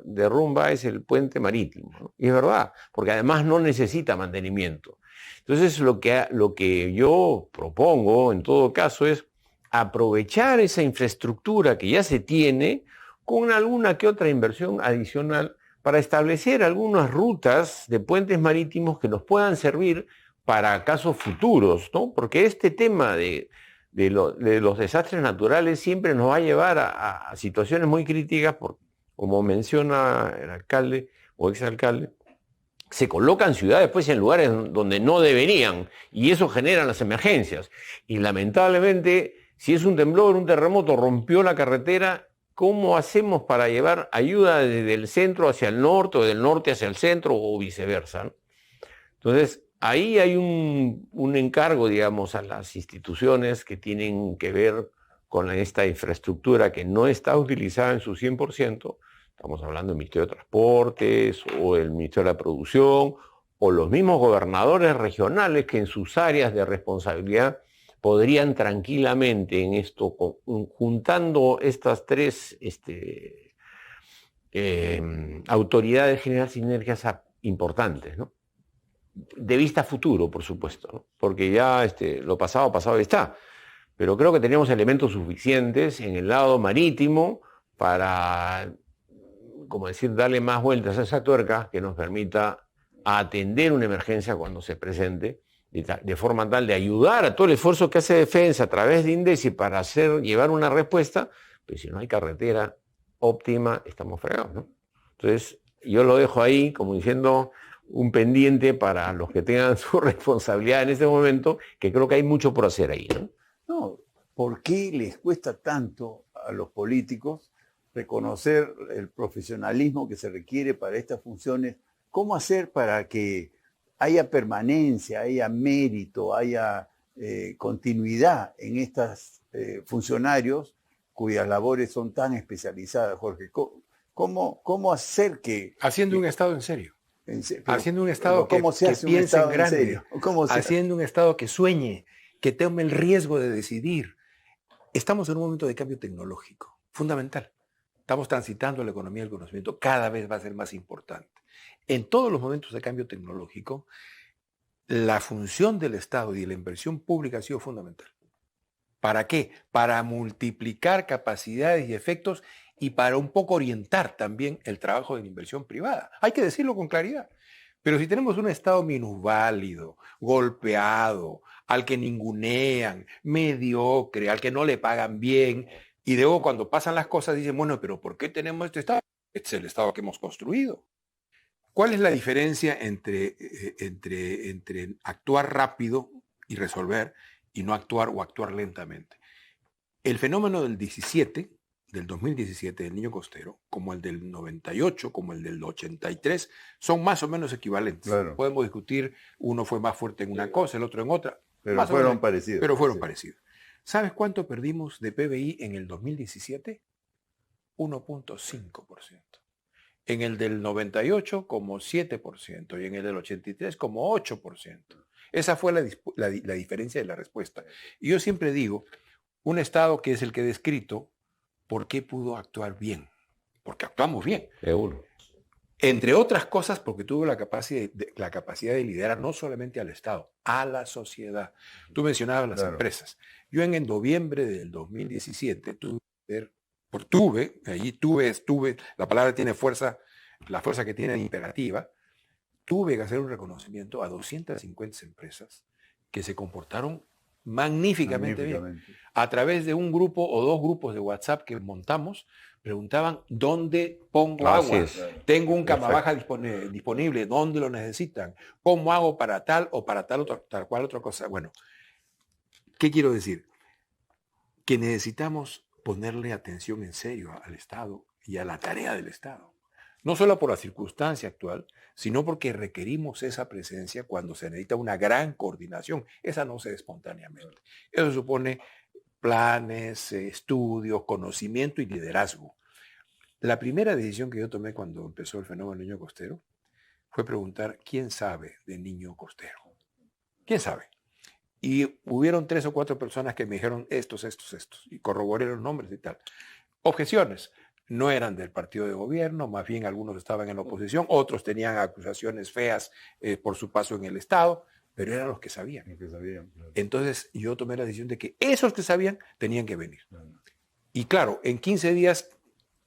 derrumba, es el puente marítimo, ¿no? Y es verdad, porque además no necesita mantenimiento. Entonces lo que yo propongo en todo caso es aprovechar esa infraestructura que ya se tiene con alguna que otra inversión adicional para establecer algunas rutas de puentes marítimos que nos puedan servir para casos futuros, ¿no? Porque este tema de los desastres naturales siempre nos va a llevar a situaciones muy críticas, porque, como menciona el alcalde o exalcalde, se colocan ciudades pues en lugares donde no deberían y eso genera las emergencias. Y lamentablemente, si es un temblor, un terremoto, rompió la carretera, ¿cómo hacemos para llevar ayuda desde el centro hacia el norte o del norte hacia el centro o viceversa, ¿no? Entonces, ahí hay un encargo, digamos, a las instituciones que tienen que ver con esta infraestructura que no está utilizada en su 100%. Estamos hablando del Ministerio de Transportes o el Ministerio de la Producción o los mismos gobernadores regionales que en sus áreas de responsabilidad podrían tranquilamente en esto, juntando estas tres autoridad de generar sinergias importantes, ¿no? De vista a futuro, por supuesto, ¿no? Porque ya lo pasado, pasado está. Pero creo que tenemos elementos suficientes en el lado marítimo para, como decir, darle más vueltas a esa tuerca que nos permita atender una emergencia cuando se presente, de forma tal de ayudar a todo el esfuerzo que hace Defensa a través de INDECI para llevar una respuesta, pero si no hay carretera óptima, estamos fregados, ¿no? Entonces, yo lo dejo ahí como diciendo un pendiente para los que tengan su responsabilidad en este momento, que creo que hay mucho por hacer ahí, ¿no? No, ¿por qué les cuesta tanto a los políticos reconocer el profesionalismo que se requiere para estas funciones? ¿Cómo hacer para que haya permanencia, haya mérito, haya continuidad en estos funcionarios cuyas labores son tan especializadas, Jorge? ¿Cómo hacer que... Haciendo un Estado en serio. Haciendo un Estado ¿cómo se que hace un piense Estado en en grande. serio? ¿Cómo se hace? Haciendo un Estado que sueñe, que tome el riesgo de decidir. Estamos en un momento de cambio tecnológico, fundamental. Estamos transitando la economía del conocimiento, cada vez va a ser más importante. En todos los momentos de cambio tecnológico, la función del Estado y de la inversión pública ha sido fundamental. ¿Para qué? Para multiplicar capacidades y efectos y para un poco orientar también el trabajo de la inversión privada. Hay que decirlo con claridad. Pero si tenemos un Estado minusválido, golpeado, al que ningunean, mediocre, al que no le pagan bien, y luego cuando pasan las cosas dicen, bueno, pero ¿por qué tenemos este Estado? Este es el Estado que hemos construido. ¿Cuál es la diferencia entre actuar rápido y resolver y no actuar o actuar lentamente? El fenómeno del 2017, del niño costero, como el del 98, como el del 83, son más o menos equivalentes. Claro. Podemos discutir, uno fue más fuerte en una cosa, el otro en otra. Pero fueron parecidos. Pero fueron parecidos. ¿Sabes cuánto perdimos de PBI en el 2017? 1.5%. En el del 98 como 7% y en el del 83 como 8%. Esa fue la diferencia de la respuesta. Y yo siempre digo, un Estado que es el que he descrito, ¿por qué pudo actuar bien? Porque actuamos bien. Seguro. Entre otras cosas, porque tuvo la capacidad de liderar no solamente al Estado, a la sociedad. Tú mencionabas las empresas. Yo en noviembre del 2017 tuve, la palabra tiene fuerza, la fuerza que tiene imperativa, tuve que hacer un reconocimiento a 250 empresas que se comportaron magníficamente bien. A través de un grupo o dos grupos de WhatsApp que montamos, preguntaban ¿dónde pongo agua? Tengo un Camabaja disponible, ¿dónde lo necesitan? ¿Cómo hago para tal o para tal cual otra cosa? Bueno, ¿qué quiero decir? Que necesitamos ponerle atención en serio al Estado y a la tarea del Estado. No solo por la circunstancia actual, sino porque requerimos esa presencia cuando se necesita una gran coordinación. Esa no se da espontáneamente. Eso supone planes, estudios, conocimiento y liderazgo. La primera decisión que yo tomé cuando empezó el fenómeno Niño Costero fue preguntar, ¿quién sabe de Niño Costero? ¿Quién sabe? Y hubieron 3 o 4 personas que me dijeron estos, y corroboré los nombres y tal. Objeciones. No eran del partido de gobierno, más bien algunos estaban en la oposición, otros tenían acusaciones feas por su paso en el Estado, pero eran los que sabían. Claro. Entonces yo tomé la decisión de que esos que sabían tenían que venir. Claro. Y claro, en 15 días,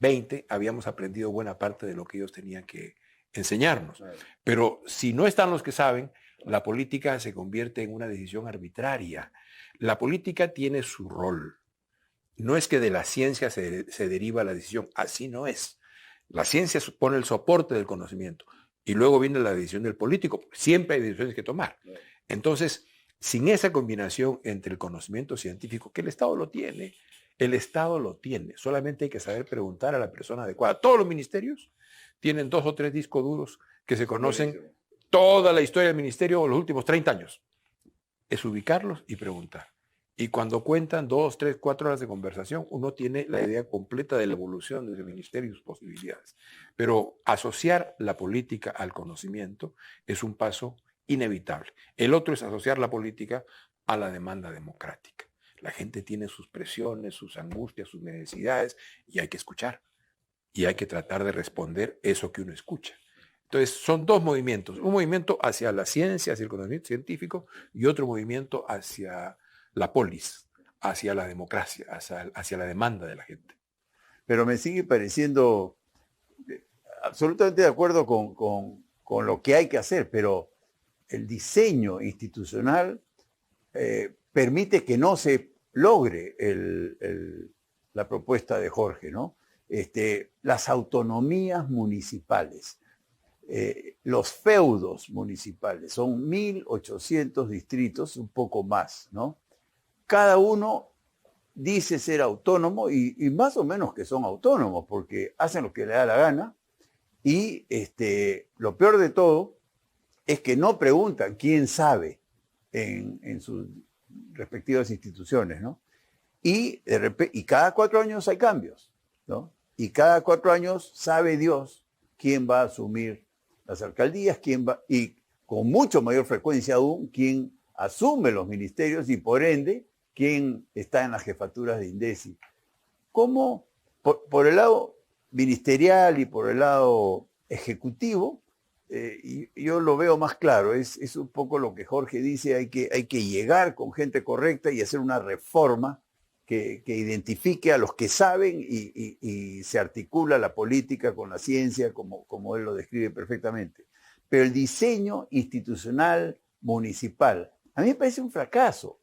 20, habíamos aprendido buena parte de lo que ellos tenían que enseñarnos. Claro. Pero si no están los que saben, la política se convierte en una decisión arbitraria. La política tiene su rol. No es que de la ciencia se deriva la decisión, así no es. La ciencia supone el soporte del conocimiento y luego viene la decisión del político. Siempre hay decisiones que tomar. Entonces, sin esa combinación entre el conocimiento científico, que el Estado lo tiene, solamente hay que saber preguntar a la persona adecuada. Todos los ministerios tienen 2 o 3 discos duros que se conocen toda la historia del ministerio los últimos 30 años. Es ubicarlos y preguntar. Y cuando cuentan 2, 3, 4 horas de conversación, uno tiene la idea completa de la evolución de ese ministerio y sus posibilidades. Pero asociar la política al conocimiento es un paso inevitable. El otro es asociar la política a la demanda democrática. La gente tiene sus presiones, sus angustias, sus necesidades y hay que escuchar. y hay que tratar de responder eso que uno escucha. Entonces, son dos movimientos. Un movimiento hacia la ciencia, hacia el conocimiento científico, y otro movimiento hacia la polis, hacia la democracia, hacia la demanda de la gente. Pero me sigue pareciendo absolutamente de acuerdo con lo que hay que hacer, pero el diseño institucional permite que no se logre la propuesta de Jorge, ¿no? Las autonomías municipales, los feudos municipales, son 1.800 distritos, un poco más, ¿no? Cada uno dice ser autónomo y más o menos que son autónomos porque hacen lo que le da la gana y lo peor de todo es que no preguntan quién sabe en sus respectivas instituciones, ¿no? Y cada 4 años hay cambios, ¿no? Y cada 4 años sabe Dios quién va a asumir las alcaldías, y con mucho mayor frecuencia aún, quién asume los ministerios y por ende, quién está en las jefaturas de INDECI. ¿Cómo, por el lado ministerial y por el lado ejecutivo, yo lo veo más claro, es un poco lo que Jorge dice, hay que llegar con gente correcta y hacer una reforma que identifique a los que saben y se articula la política con la ciencia, como él lo describe perfectamente. Pero el diseño institucional municipal, a mí me parece un fracaso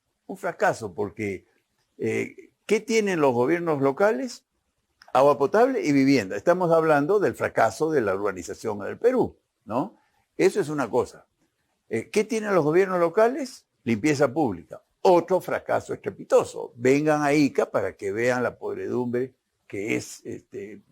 porque ¿qué tienen los gobiernos locales? Agua potable y vivienda. Estamos hablando del fracaso de la urbanización del Perú, ¿no? Eso es una cosa. ¿Qué tienen los gobiernos locales? Limpieza pública. Otro fracaso estrepitoso. Vengan a Ica para que vean la podredumbre que es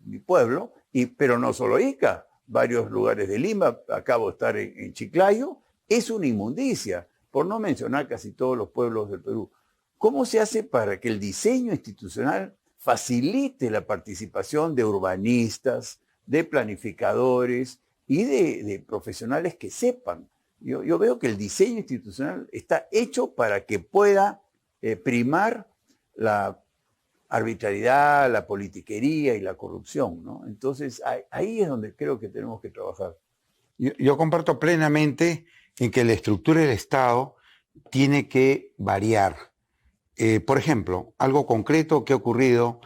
mi pueblo, pero no solo Ica, varios lugares de Lima, acabo de estar en Chiclayo, es una inmundicia, por no mencionar casi todos los pueblos del Perú. ¿Cómo se hace para que el diseño institucional facilite la participación de urbanistas, de planificadores y de profesionales que sepan? Yo veo que el diseño institucional está hecho para que pueda primar la arbitrariedad, la politiquería y la corrupción, ¿no? Entonces, ahí es donde creo que tenemos que trabajar. Yo comparto plenamente en que la estructura del Estado tiene que variar. Por ejemplo, algo concreto que ha ocurrido,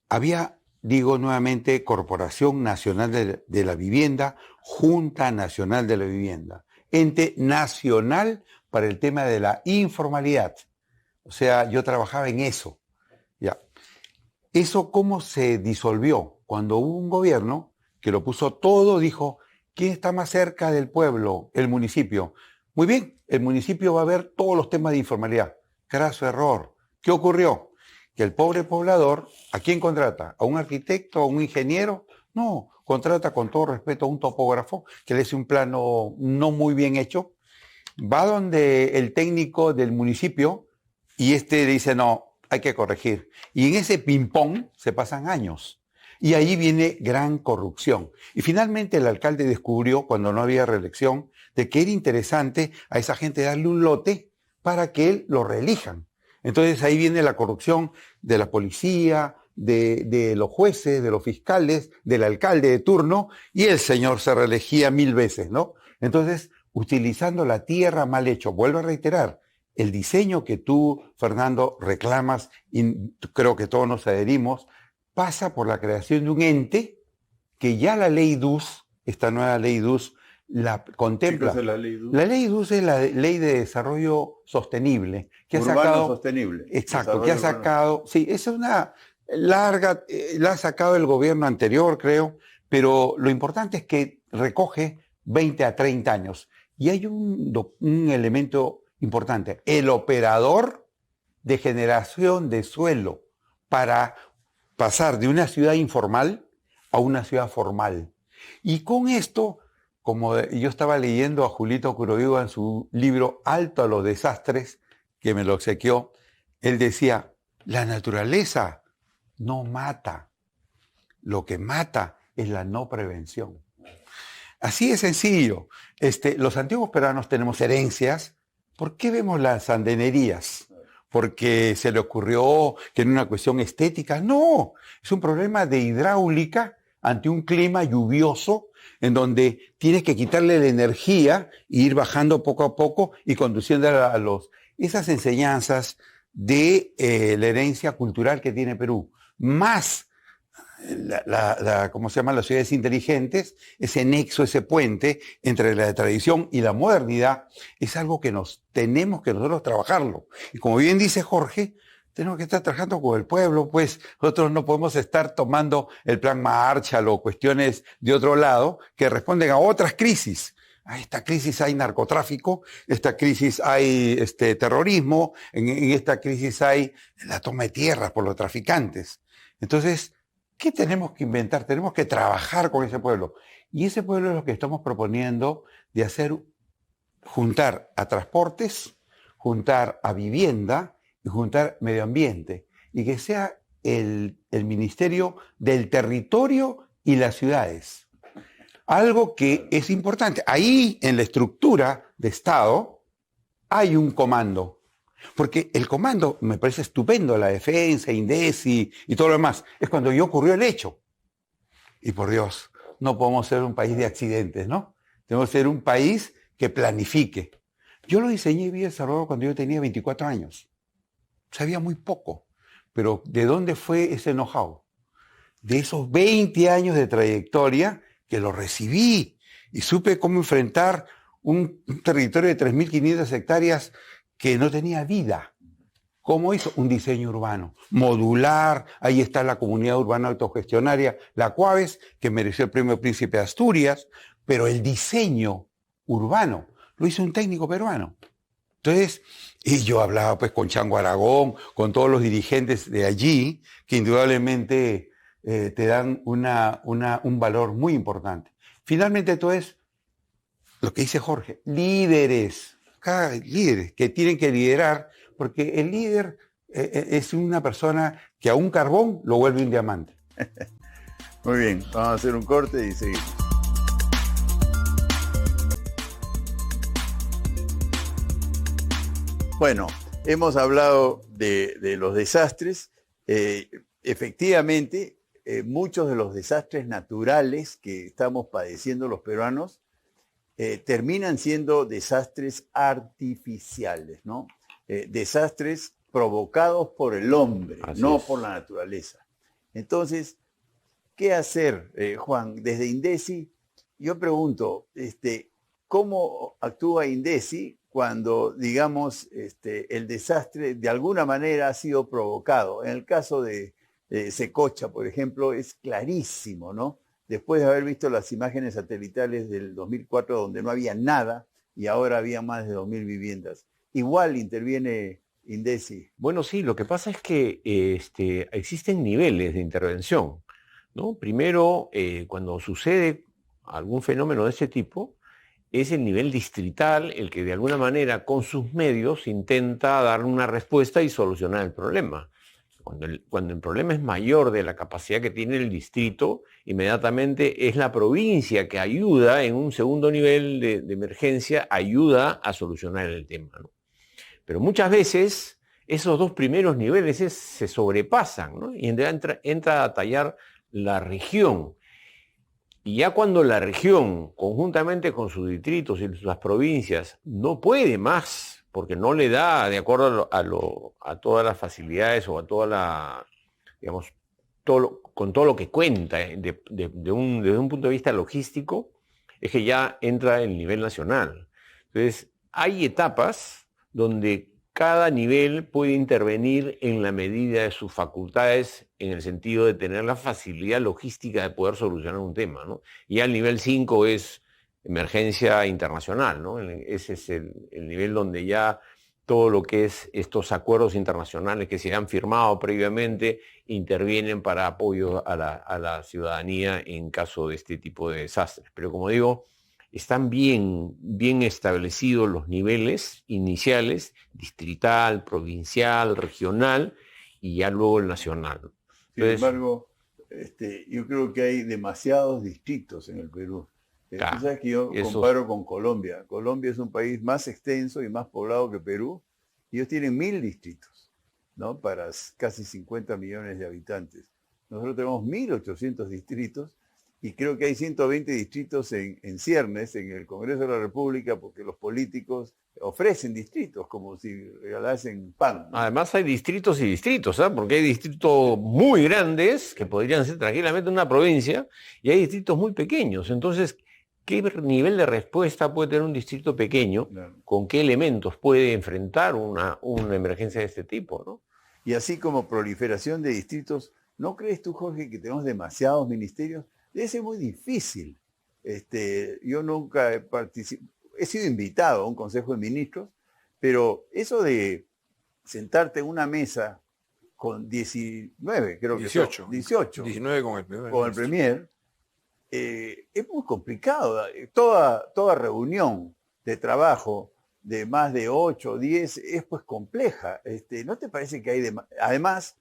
había, digo nuevamente, Corporación Nacional de la Vivienda, Junta Nacional de la Vivienda, ente nacional para el tema de la informalidad. O sea, yo trabajaba en eso. Ya. ¿Eso cómo se disolvió? Cuando hubo un gobierno que lo puso todo, dijo, ¿quién está más cerca del pueblo? El municipio. Muy bien, el municipio va a ver todos los temas de informalidad. Craso error. ¿Qué ocurrió? Que el pobre poblador, ¿a quién contrata? ¿A un arquitecto? ¿A un ingeniero? No, contrata con todo respeto a un topógrafo que le hace un plano no muy bien hecho. Va donde el técnico del municipio y le dice, no, hay que corregir. Y en ese ping-pong se pasan años. Y ahí viene gran corrupción. Y finalmente el alcalde descubrió, cuando no había reelección, de que era interesante a esa gente darle un lote para que él lo reelijan. Entonces ahí viene la corrupción de la policía, de los jueces, de los fiscales, del alcalde de turno, y el señor se reelegía 1000 veces, ¿no? Entonces, utilizando la tierra mal hecho, vuelvo a reiterar, el diseño que tú, Fernando, reclamas, y creo que todos nos adherimos, pasa por la creación de un ente que ya la ley DUS, esta nueva ley DUS, la contempla. ¿Qué cosa es la ley DUS? La ley DUS es la ley de desarrollo sostenible. Que Urbano ha sacado, sostenible. Exacto, que ha sacado, sí, es una larga, la ha sacado el gobierno anterior, creo, pero lo importante es que recoge 20 a 30 años. Y hay un elemento importante, el operador de generación de suelo para pasar de una ciudad informal a una ciudad formal. Y con esto, como yo estaba leyendo a Julito Kuroviva en su libro Alto a los desastres, que me lo obsequió, él decía, la naturaleza no mata, lo que mata es la no prevención. Así de sencillo. Los antiguos peruanos tenemos herencias. ¿Por qué vemos las andenerías? ¿Porque se le ocurrió que era una cuestión estética? No, es un problema de hidráulica ante un clima lluvioso en donde tienes que quitarle la energía e ir bajando poco a poco y conduciendo a esas enseñanzas de la herencia cultural que tiene Perú, más ¿cómo se llama? Las ciudades inteligentes, ese nexo, ese puente entre la tradición y la modernidad, es algo que tenemos que nosotros trabajarlo. Y como bien dice Jorge, tenemos que estar trabajando con el pueblo, pues nosotros no podemos estar tomando el plan Marshall o cuestiones de otro lado que responden a otras crisis. A esta crisis hay narcotráfico, esta crisis hay terrorismo, en esta crisis hay la toma de tierras por los traficantes. Entonces, ¿qué tenemos que inventar? Tenemos que trabajar con ese pueblo. Y ese pueblo es lo que estamos proponiendo de hacer, juntar a transportes, juntar a vivienda y juntar medio ambiente. Y que sea el Ministerio del Territorio y las ciudades. Algo que es importante. Ahí, en la estructura de Estado, hay un comando. Porque el comando, me parece estupendo, la defensa, INDECI y todo lo demás, es cuando ya ocurrió el hecho. Y por Dios, no podemos ser un país de accidentes, ¿no? Tenemos que ser un país que planifique. Yo lo diseñé en Villa El Salvador cuando yo tenía 24 años. Sabía muy poco, pero ¿de dónde fue ese know-how? De esos 20 años de trayectoria que lo recibí y supe cómo enfrentar un territorio de 3.500 hectáreas que no tenía vida. ¿Cómo hizo? Un diseño urbano, modular. Ahí está la comunidad urbana autogestionaria, la CUAVES, que mereció el premio Príncipe de Asturias, pero el diseño urbano lo hizo un técnico peruano. Entonces, y yo hablaba pues con Chango Aragón, con todos los dirigentes de allí, que indudablemente te dan un valor muy importante. Finalmente, todo es lo que dice Jorge, líderes. Cada líderes que tienen que liderar, porque el líder es una persona que a un carbón lo vuelve un diamante. Muy bien, vamos a hacer un corte y seguimos. Bueno, hemos hablado de los desastres. Efectivamente, muchos de los desastres naturales que estamos padeciendo los peruanos terminan siendo desastres artificiales, ¿no? Desastres provocados por el hombre, no por la naturaleza. Entonces, ¿qué hacer, Juan? Desde INDECI, yo pregunto, ¿cómo actúa INDECI cuando, digamos, el desastre de alguna manera ha sido provocado? En el caso de Secocha, por ejemplo, es clarísimo, ¿no? Después de haber visto las imágenes satelitales del 2004, donde no había nada, y ahora había más de 2.000 viviendas. Igual interviene INDECI. Bueno, sí, lo que pasa es que existen niveles de intervención, ¿no? Primero, cuando sucede algún fenómeno de ese tipo, es el nivel distrital el que de alguna manera con sus medios intenta dar una respuesta y solucionar el problema. Cuando el problema es mayor de la capacidad que tiene el distrito, inmediatamente es la provincia que ayuda en un segundo nivel de emergencia, ayuda a solucionar el tema, ¿no? Pero muchas veces esos dos primeros niveles se sobrepasan, ¿no? Y entra a tallar la región. Y ya cuando la región, conjuntamente con sus distritos y las provincias, no puede más, porque no le da, de acuerdo a todas las facilidades o a toda la, digamos, con todo lo que cuenta desde un punto de vista logístico, es que ya entra el nivel nacional. Entonces, hay etapas donde cada nivel puede intervenir en la medida de sus facultades, en el sentido de tener la facilidad logística de poder solucionar un tema, ¿no? Y ya el nivel 5 es emergencia internacional, ¿no? Ese es el nivel donde ya todo lo que es estos acuerdos internacionales que se han firmado previamente intervienen para apoyo a la ciudadanía en caso de este tipo de desastres. Pero como digo, están bien establecidos los niveles iniciales, distrital, provincial, regional y ya luego el nacional. Entonces, sin embargo, yo creo que hay demasiados distritos en el Perú. Tú sabes que yo comparo con Colombia. Colombia es un país más extenso y más poblado que Perú. Y ellos tienen 1.000 distritos, ¿no? Para casi 50 millones de habitantes. Nosotros tenemos 1.800 distritos y creo que hay 120 distritos en ciernes, en el Congreso de la República, porque los políticos ofrecen distritos como si regalasen pan, ¿no? Además hay distritos y distritos, ¿sabes? Porque hay distritos muy grandes que podrían ser tranquilamente una provincia y hay distritos muy pequeños. Entonces, ¿qué nivel de respuesta puede tener un distrito pequeño? Claro. ¿Con qué elementos puede enfrentar una emergencia de este tipo, ¿no? Y así como proliferación de distritos, ¿no crees tú, Jorge, que tenemos demasiados ministerios? Debe ser muy difícil. Yo nunca he sido invitado a un consejo de ministros, pero eso de sentarte en una mesa con 19, creo que 18. 18, 19 con el primer con el ministro. premier, es muy complicado. Toda reunión de trabajo de más de 8 o 10 es pues compleja. ¿No te parece que hay además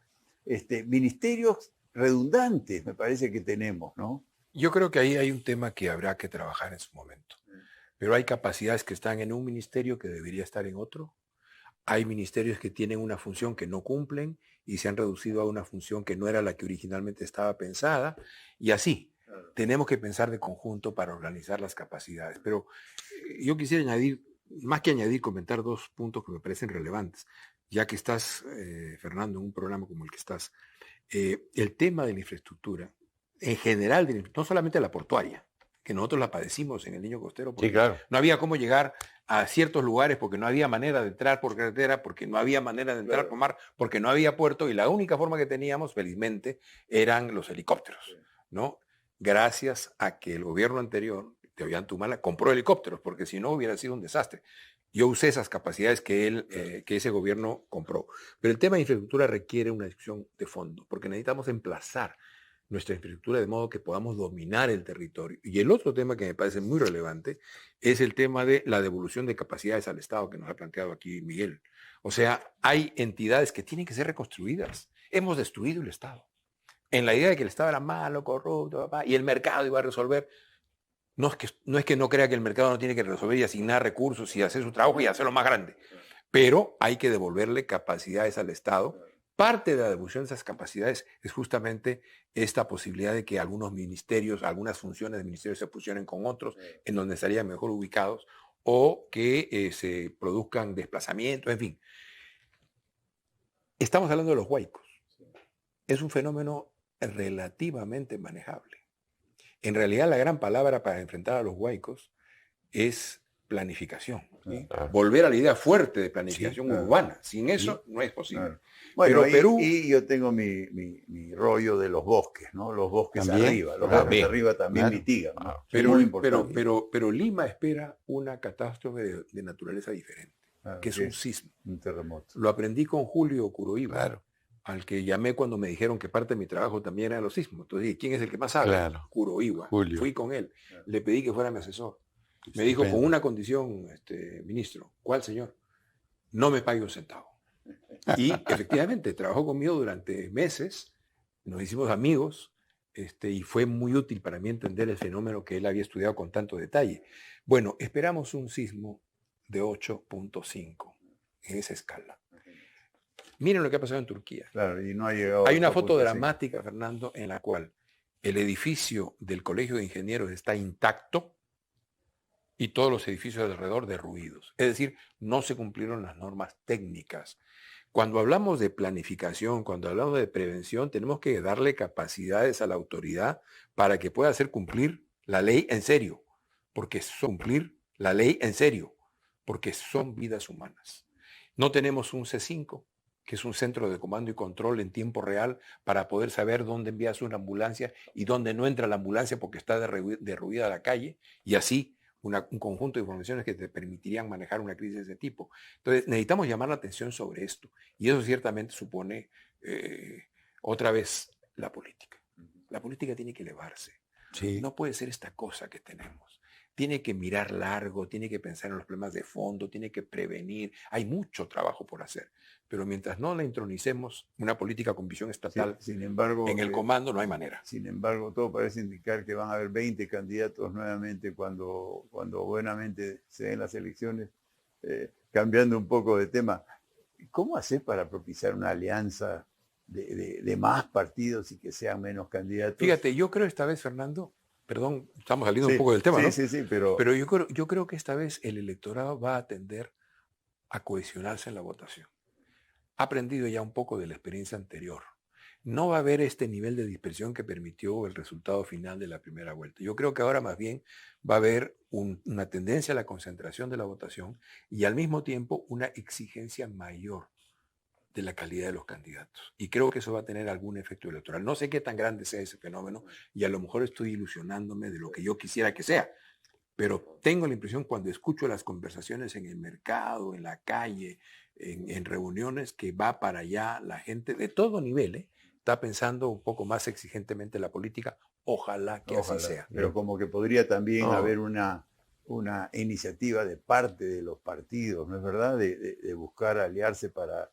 ministerios redundantes, me parece que tenemos, ¿no? Yo creo que ahí hay un tema que habrá que trabajar en su momento. Pero hay capacidades que están en un ministerio que debería estar en otro. Hay ministerios que tienen una función que no cumplen y se han reducido a una función que no era la que originalmente estaba pensada. Y así, tenemos que pensar de conjunto para organizar las capacidades. Pero yo quisiera añadir, más que añadir, comentar dos puntos que me parecen relevantes. Ya que estás, Fernando, en un programa como el que estás, el tema de la infraestructura, en general, no solamente la portuaria, que nosotros la padecimos en el Niño Costero, porque Sí, claro. no había cómo llegar a ciertos lugares, porque no había manera de entrar por carretera, porque no había manera de entrar por mar, porque no había puerto, y la única forma que teníamos, felizmente, eran los helicópteros, ¿no? Gracias a que el gobierno anterior, de Ollantumala, compró helicópteros, porque si no hubiera sido un desastre. Yo usé esas capacidades que ese gobierno compró. Pero el tema de infraestructura requiere una discusión de fondo, porque necesitamos emplazar nuestra infraestructura de modo que podamos dominar el territorio. Y el otro tema que me parece muy relevante es el tema de la devolución de capacidades al Estado que nos ha planteado aquí Miguel. O sea, hay entidades que tienen que ser reconstruidas. Hemos destruido el Estado. En la idea de que el Estado era malo, corrupto, y el mercado iba a resolver. No es que no crea que el mercado no tiene que resolver y asignar recursos y hacer su trabajo y hacerlo más grande. Pero hay que devolverle capacidades al Estado. Parte de la devolución de esas capacidades es justamente esta posibilidad de que algunos ministerios, algunas funciones de ministerios se fusionen con otros en donde estarían mejor ubicados o que se produzcan desplazamientos, en fin. Estamos hablando de los huaicos. Es un fenómeno relativamente manejable. En realidad la gran palabra para enfrentar a los huaicos es planificación. ¿Sí? Volver a la idea fuerte de planificación urbana. Sin eso no es posible. Claro. Bueno, pero Perú, y yo tengo mi rollo de los bosques, ¿no? Los bosques ¿También? arriba. Los Claro. bosques arriba también Claro. mitigan, ¿no? Es pero, muy importante. pero Lima espera una catástrofe de naturaleza diferente, Claro, que es un sismo. un terremoto. Lo aprendí con Julio Curoíba, Claro. al que llamé cuando me dijeron que parte de mi trabajo también era los sismos. Entonces dije, ¿quién es el que más sabe? Claro. Curoíba. Julio. Fui con él. Claro. Le pedí que fuera mi asesor. Me dijo, con una condición, ministro. ¿Cuál, señor? No me pague un centavo. Y efectivamente, trabajó conmigo durante meses, nos hicimos amigos, y fue muy útil para mí entender el fenómeno que él había estudiado con tanto detalle. Bueno, esperamos un sismo de 8.5 en esa escala. Miren lo que ha pasado en Turquía. Claro, y no ha llegado. Hay una a foto 8.5. dramática, Fernando, en la cual el edificio del Colegio de Ingenieros está intacto y todos los edificios alrededor derruidos. Es decir, no se cumplieron las normas técnicas. Cuando hablamos de planificación, cuando hablamos de prevención, tenemos que darle capacidades a la autoridad para que pueda hacer cumplir la ley en serio, porque son cumplir la ley en serio, porque son vidas humanas. No tenemos un C5, que es un centro de comando y control en tiempo real para poder saber dónde envías una ambulancia y dónde no entra la ambulancia porque está derruida la calle, y así un conjunto de informaciones que te permitirían manejar una crisis de ese tipo. Entonces, necesitamos llamar la atención sobre esto. Y eso ciertamente supone, otra vez, la política. La política tiene que elevarse. Sí. No puede ser esta cosa que tenemos. Tiene que mirar largo, tiene que pensar en los problemas de fondo, tiene que prevenir. Hay mucho trabajo por hacer. Pero mientras no la intronicemos, una política con visión estatal, Sin embargo, en el comando no hay manera. Sin embargo, todo parece indicar que van a haber 20 candidatos nuevamente cuando buenamente se den las elecciones. Cambiando un poco de tema, ¿cómo hacer para propiciar una alianza de más partidos y que sean menos candidatos? Fíjate, yo creo esta vez, Fernando, perdón, estamos saliendo Sí, un poco del tema, sí, ¿no? sí, pero Pero yo creo que esta vez el electorado va a tender a cohesionarse en la votación. Ha aprendido ya un poco de la experiencia anterior. No va a haber este nivel de dispersión que permitió el resultado final de la primera vuelta. Yo creo que ahora más bien va a haber una tendencia a la concentración de la votación y al mismo tiempo una exigencia mayor de la calidad de los candidatos. Y creo que eso va a tener algún efecto electoral. No sé qué tan grande sea ese fenómeno y a lo mejor estoy ilusionándome de lo que yo quisiera que sea, pero tengo la impresión cuando escucho las conversaciones en el mercado, en la calle, en reuniones, que va para allá la gente de todo nivel, ¿eh? Está pensando un poco más exigentemente la política. Ojalá que así ojalá. sea. Pero como que podría también No. haber una iniciativa de parte de los partidos, ¿no es verdad? De buscar aliarse para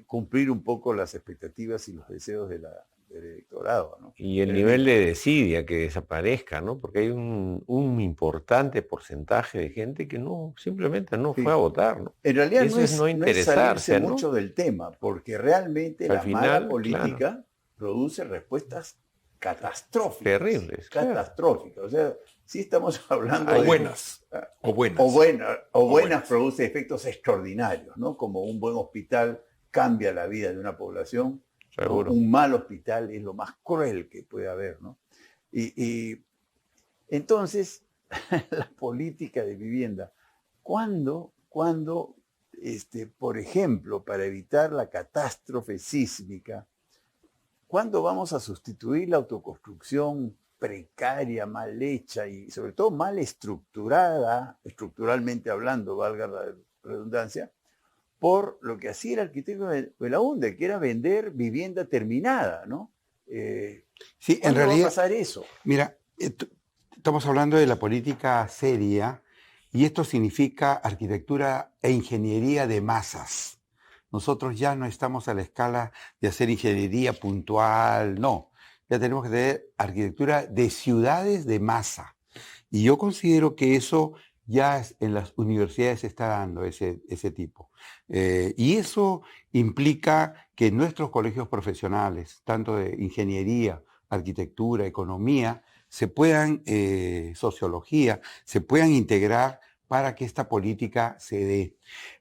cumplir un poco las expectativas y los deseos del electorado, ¿no? Y el En nivel fin, de desidia que desaparezca, ¿no? Porque hay un importante porcentaje de gente que no, simplemente no sí. fue a votar, ¿no? En realidad Eso no es no no es interesarse, salirse ¿no? mucho del tema, porque realmente Al la final, mala claro, política produce respuestas catastróficas. terribles, claro. Catastróficas. O sea, sí estamos hablando O de... buenas. O buenas. O buenas buenas. produce efectos extraordinarios, ¿no? Como un buen hospital cambia la vida de una población, ¿no? Seguro. Un mal hospital es lo más cruel que puede haber, ¿no? Y entonces, la política de vivienda, ¿cuándo, por ejemplo, para evitar la catástrofe sísmica, cuándo vamos a sustituir la autoconstrucción precaria, mal hecha y sobre todo mal estructurada, estructuralmente hablando, valga la redundancia, por lo que hacía el arquitecto Belaúnde, que era vender vivienda terminada, ¿no? Sí, en ¿Cuándo va a realidad, pasar eso? mira, estamos hablando de la política seria y esto significa arquitectura e ingeniería de masas. Nosotros ya no estamos a la escala de hacer ingeniería puntual, no. Ya tenemos que tener arquitectura de ciudades de masa. Y yo considero que eso ya en las universidades se está dando ese tipo. Y eso implica que nuestros colegios profesionales, tanto de ingeniería, arquitectura, economía, se puedan, sociología, se puedan integrar para que esta política se dé.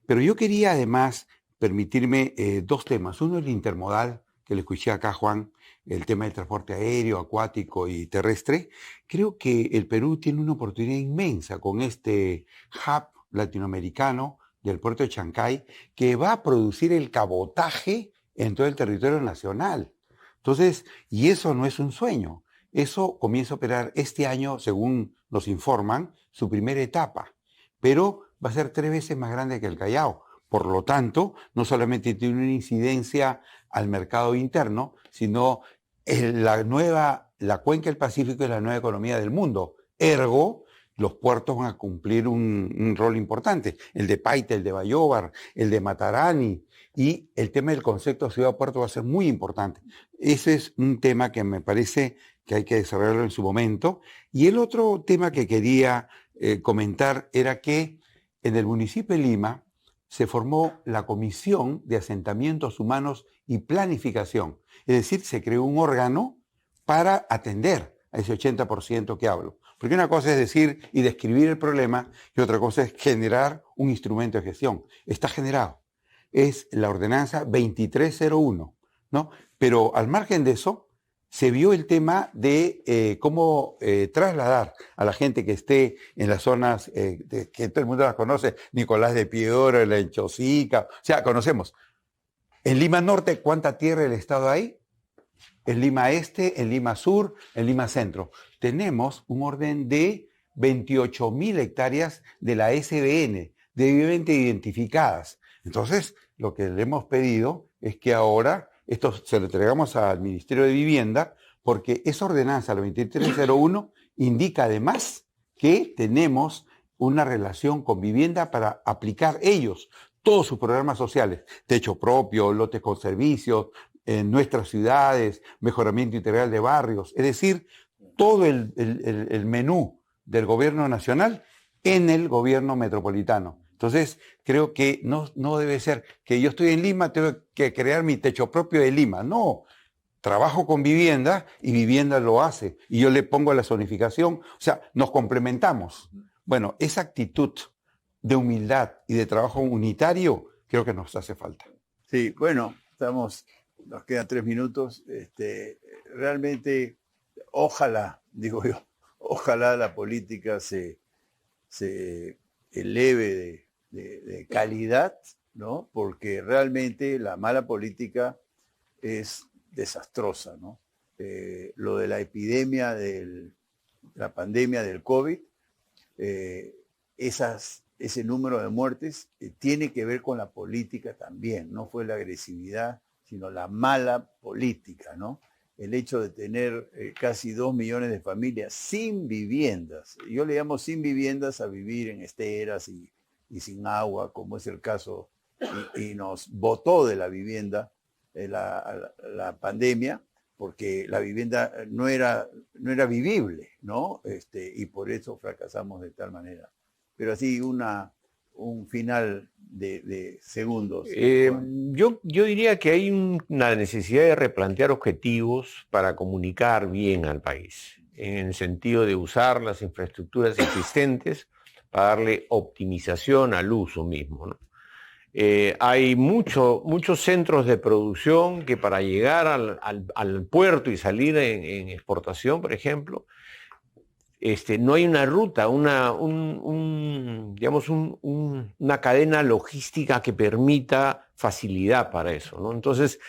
Pero yo quería además permitirme dos temas. Uno, el intermodal, que le escuché acá a Juan, el tema del transporte aéreo, acuático y terrestre. Creo que el Perú tiene una oportunidad inmensa con este hub latinoamericano del puerto de Chancay, que va a producir el cabotaje en todo el territorio nacional. Entonces, y eso no es un sueño. Eso comienza a operar este año, según nos informan, su primera etapa, pero va a ser 3 veces más grande que el Callao. Por lo tanto, no solamente tiene una incidencia al mercado interno, sino la cuenca del Pacífico es la nueva economía del mundo. Ergo, los puertos van a cumplir un rol importante. El de Paita, el de Bayóvar, el de Matarani. Y el tema del concepto ciudad-puerto va a ser muy importante. Ese es un tema que me parece que hay que desarrollarlo en su momento. Y el otro tema que quería comentar era que en el municipio de Lima se formó la Comisión de Asentamientos Humanos y Planificación. Es decir, se creó un órgano para atender a ese 80% que hablo. Porque una cosa es decir y describir el problema y otra cosa es generar un instrumento de gestión. Está generado. Es la ordenanza 2301, ¿no? Pero al margen de eso, se vio el tema de cómo trasladar a la gente que esté en las zonas que todo el mundo las conoce, Nicolás de Piedra, La Enchosica, o sea, conocemos. En Lima Norte, ¿cuánta tierra del Estado hay? En Lima Este, en Lima Sur, en Lima Centro. Tenemos un orden de 28.000 hectáreas de la SBN, debidamente identificadas. Entonces, lo que le hemos pedido es que ahora esto se lo entregamos al Ministerio de Vivienda, porque esa ordenanza, la 2301, indica además que tenemos una relación con vivienda para aplicar ellos todos sus programas sociales, techo propio, lotes con servicios, en nuestras ciudades, mejoramiento integral de barrios, es decir, todo el menú del gobierno nacional en el gobierno metropolitano. Entonces, creo que no debe ser que yo estoy en Lima, tengo que crear mi techo propio de Lima. No, trabajo con vivienda y vivienda lo hace. Y yo le pongo la zonificación. O sea, nos complementamos. Bueno, esa actitud de humildad y de trabajo unitario creo que nos hace falta. Sí, bueno, nos quedan 3 minutos. Realmente, ojalá, digo yo, ojalá la política se eleve de calidad, ¿no? Porque realmente la mala política es desastrosa, ¿no? Lo de la epidemia, la pandemia del COVID, ese número de muertes tiene que ver con la política también. No fue la agresividad, sino la mala política, ¿no? El hecho de tener casi 2 millones de familias sin viviendas. Yo le llamo sin viviendas a vivir en esteras y sin agua, como es el caso, y nos botó de la vivienda la pandemia, porque la vivienda no era vivible, ¿no? Y por eso fracasamos de tal manera. Pero así un final de segundos. Yo diría que hay una necesidad de replantear objetivos para comunicar bien al país, en el sentido de usar las infraestructuras existentes para darle optimización al uso mismo, ¿no? Hay muchos centros de producción que para llegar al puerto y salir en exportación, por ejemplo, no hay una ruta, digamos una cadena logística que permita facilidad para eso, ¿no? Entonces,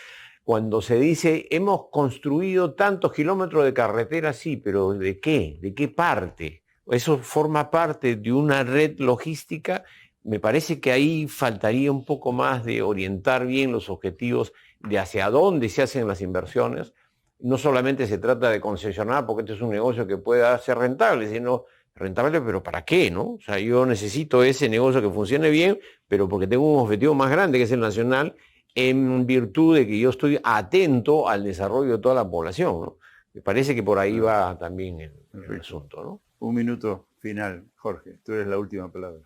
cuando se dice, hemos construido tantos kilómetros de carretera, sí, pero ¿de qué? ¿De qué parte? Eso forma parte de una red logística. Me parece que ahí faltaría un poco más de orientar bien los objetivos de hacia dónde se hacen las inversiones. No solamente se trata de concesionar, porque este es un negocio que pueda ser rentable, sino rentable, pero ¿para qué, no? O sea, yo necesito ese negocio que funcione bien, pero porque tengo un objetivo más grande, que es el nacional, en virtud de que yo estoy atento al desarrollo de toda la población, ¿no? Me parece que por ahí va también el asunto, ¿no? Un minuto final, Jorge, tú eres la última palabra.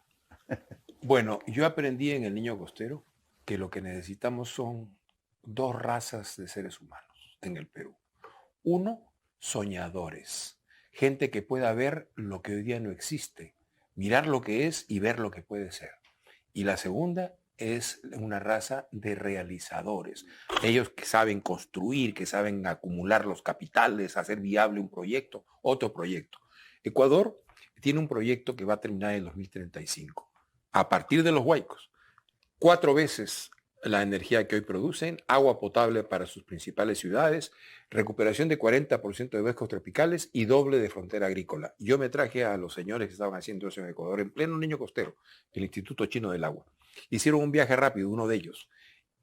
Bueno, yo aprendí en El Niño Costero que lo que necesitamos son 2 razas de seres humanos en el Perú. 1, soñadores, gente que pueda ver lo que hoy día no existe, mirar lo que es y ver lo que puede ser. Y la segunda es una raza de realizadores, ellos que saben construir, que saben acumular los capitales, hacer viable un proyecto, otro proyecto. Ecuador tiene un proyecto que va a terminar en 2035. A partir de los huaicos, 4 veces la energía que hoy producen, agua potable para sus principales ciudades, recuperación de 40% de bosques tropicales y doble de frontera agrícola. Yo me traje a los señores que estaban haciendo eso en Ecuador, en pleno Niño Costero, el Instituto Chino del Agua. Hicieron un viaje rápido, uno de ellos.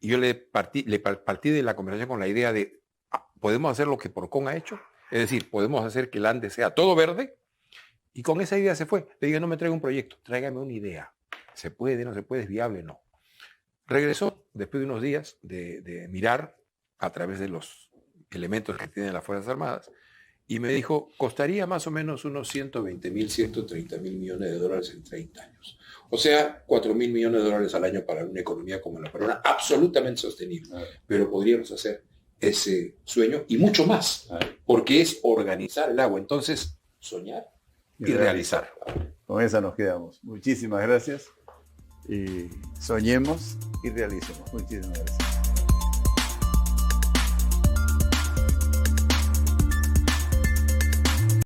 Y yo le partí de la conversación con la idea de, ¿podemos hacer lo que Porcón ha hecho? Es decir, podemos hacer que el Ande sea todo verde. Y con esa idea se fue. Le dije, no me traiga un proyecto, tráigame una idea. ¿Se puede, no se puede, es viable? No. Regresó después de unos días de mirar a través de los elementos que tienen las Fuerzas Armadas y me dijo, costaría más o menos unos 120.000, 130.000 millones de dólares en 30 años. O sea, 4.000 millones de dólares al año para una economía como la peruana, absolutamente sostenible. Pero podríamos hacer ese sueño y mucho más, porque es organizar el agua. Entonces, soñar y realizar. Con esa nos quedamos. Muchísimas gracias. Y soñemos y realicemos. Muchísimas gracias.